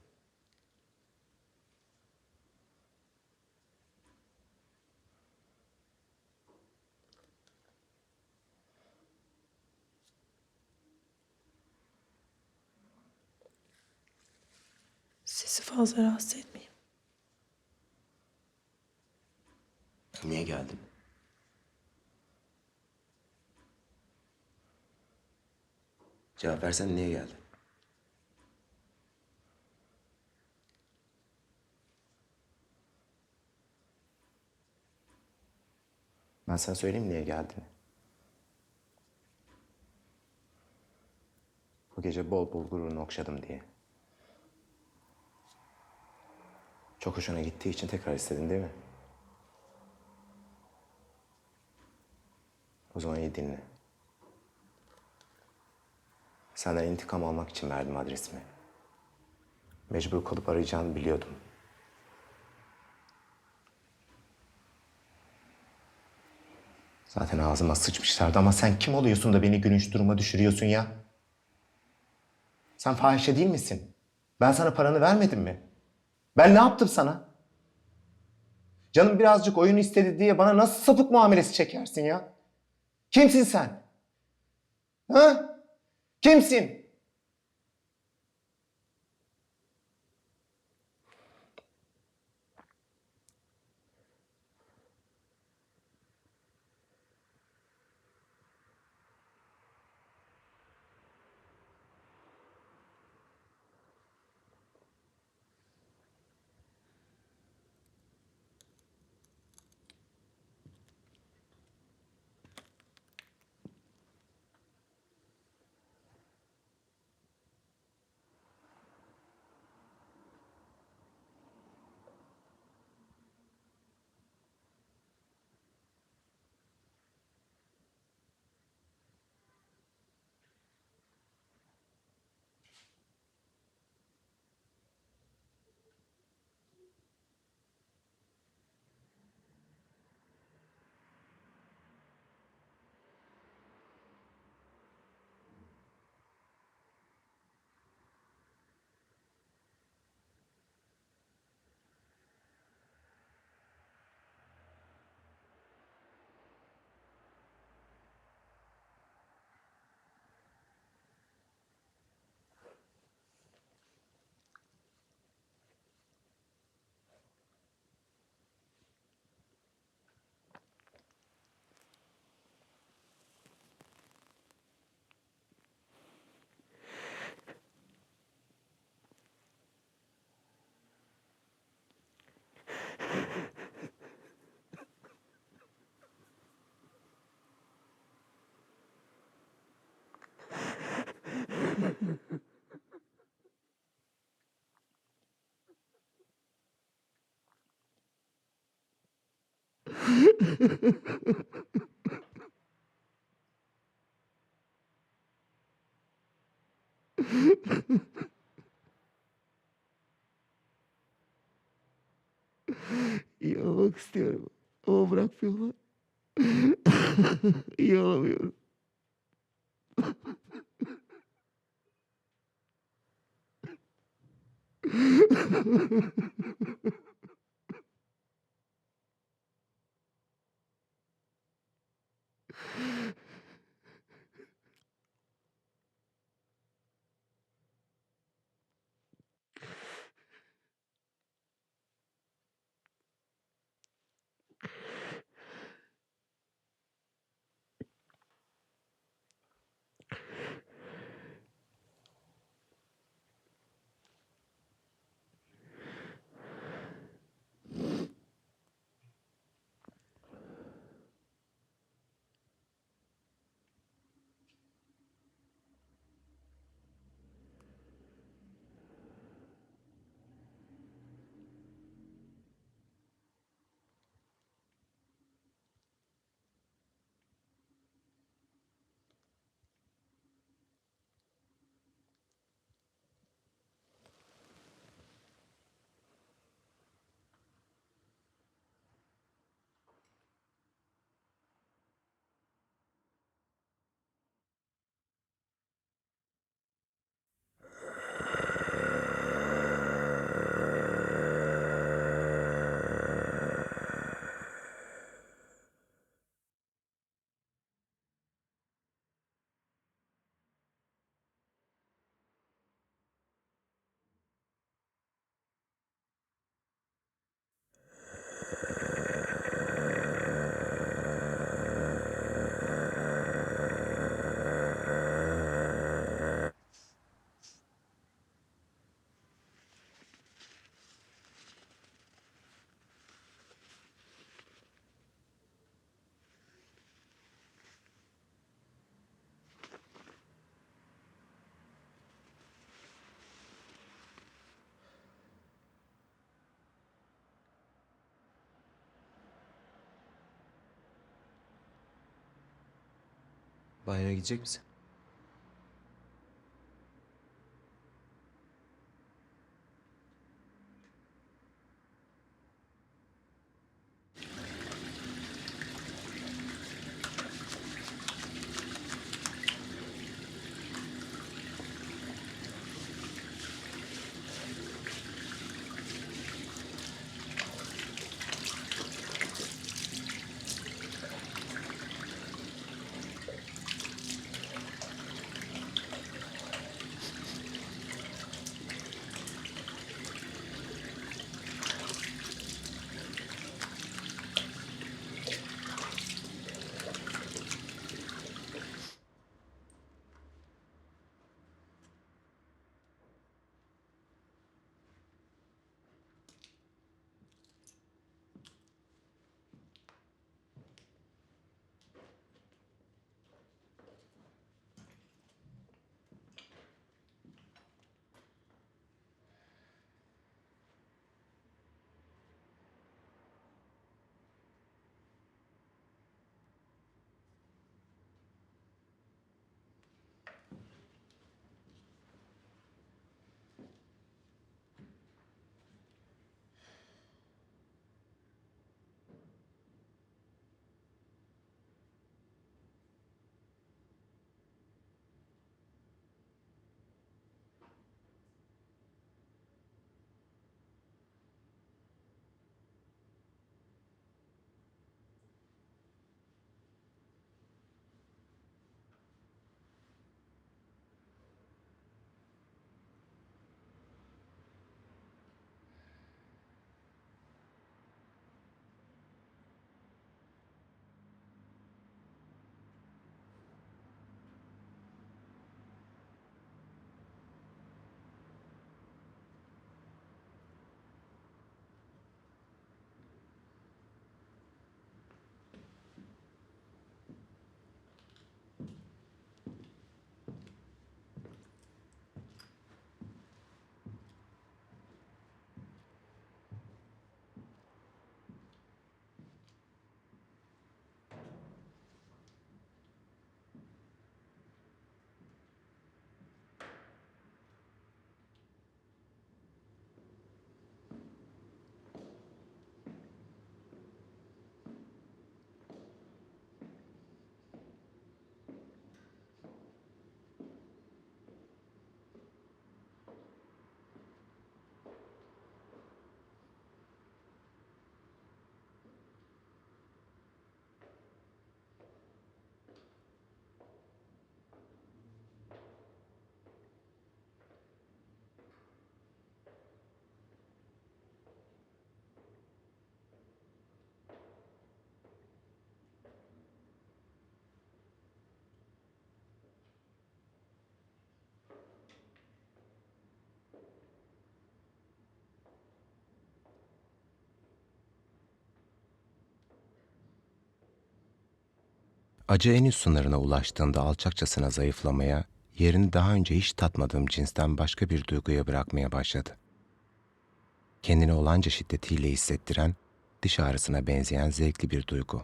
[SPEAKER 19] Sizi fazla rahatsız etmeyeyim.
[SPEAKER 5] Niye geldin? Cevap versen niye geldin? Ben sana söyleyeyim niye geldiğini. Bu gece bol bol gururunu okşadım diye. Çok hoşuna gittiği için tekrar istedin değil mi? O zaman iyi dinle. Senden intikam almak için verdim adresimi. Mecbur kalıp arayacağını biliyordum. Zaten ağzıma sıçmışlardı ama sen kim oluyorsun da beni gülünç duruma düşürüyorsun ya? Sen fahişe değil misin? Ben sana paranı vermedim mi? Ben ne yaptım sana? Canım birazcık oyun istedi diye bana nasıl sapık muamelesi çekersin ya? Kimsin sen? Ha? Kimsin?
[SPEAKER 18] İyi olmak istiyorum ama bırakmıyorlar. İyi olamıyorum.
[SPEAKER 2] Bayrağa gidecek misin?
[SPEAKER 5] Acı en üst sınırına ulaştığında alçakçasına zayıflamaya, yerini daha önce hiç tatmadığım cinsten başka bir duyguya bırakmaya başladı. Kendini olanca şiddetiyle hissettiren, diş ağrısına benzeyen zevkli bir duygu.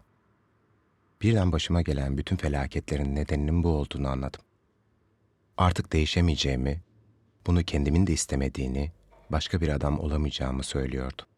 [SPEAKER 5] Birden başıma gelen bütün felaketlerin nedeninin bu olduğunu anladım. Artık değişemeyeceğimi, bunu kendimin de istemediğini, başka bir adam olamayacağımı söylüyordu.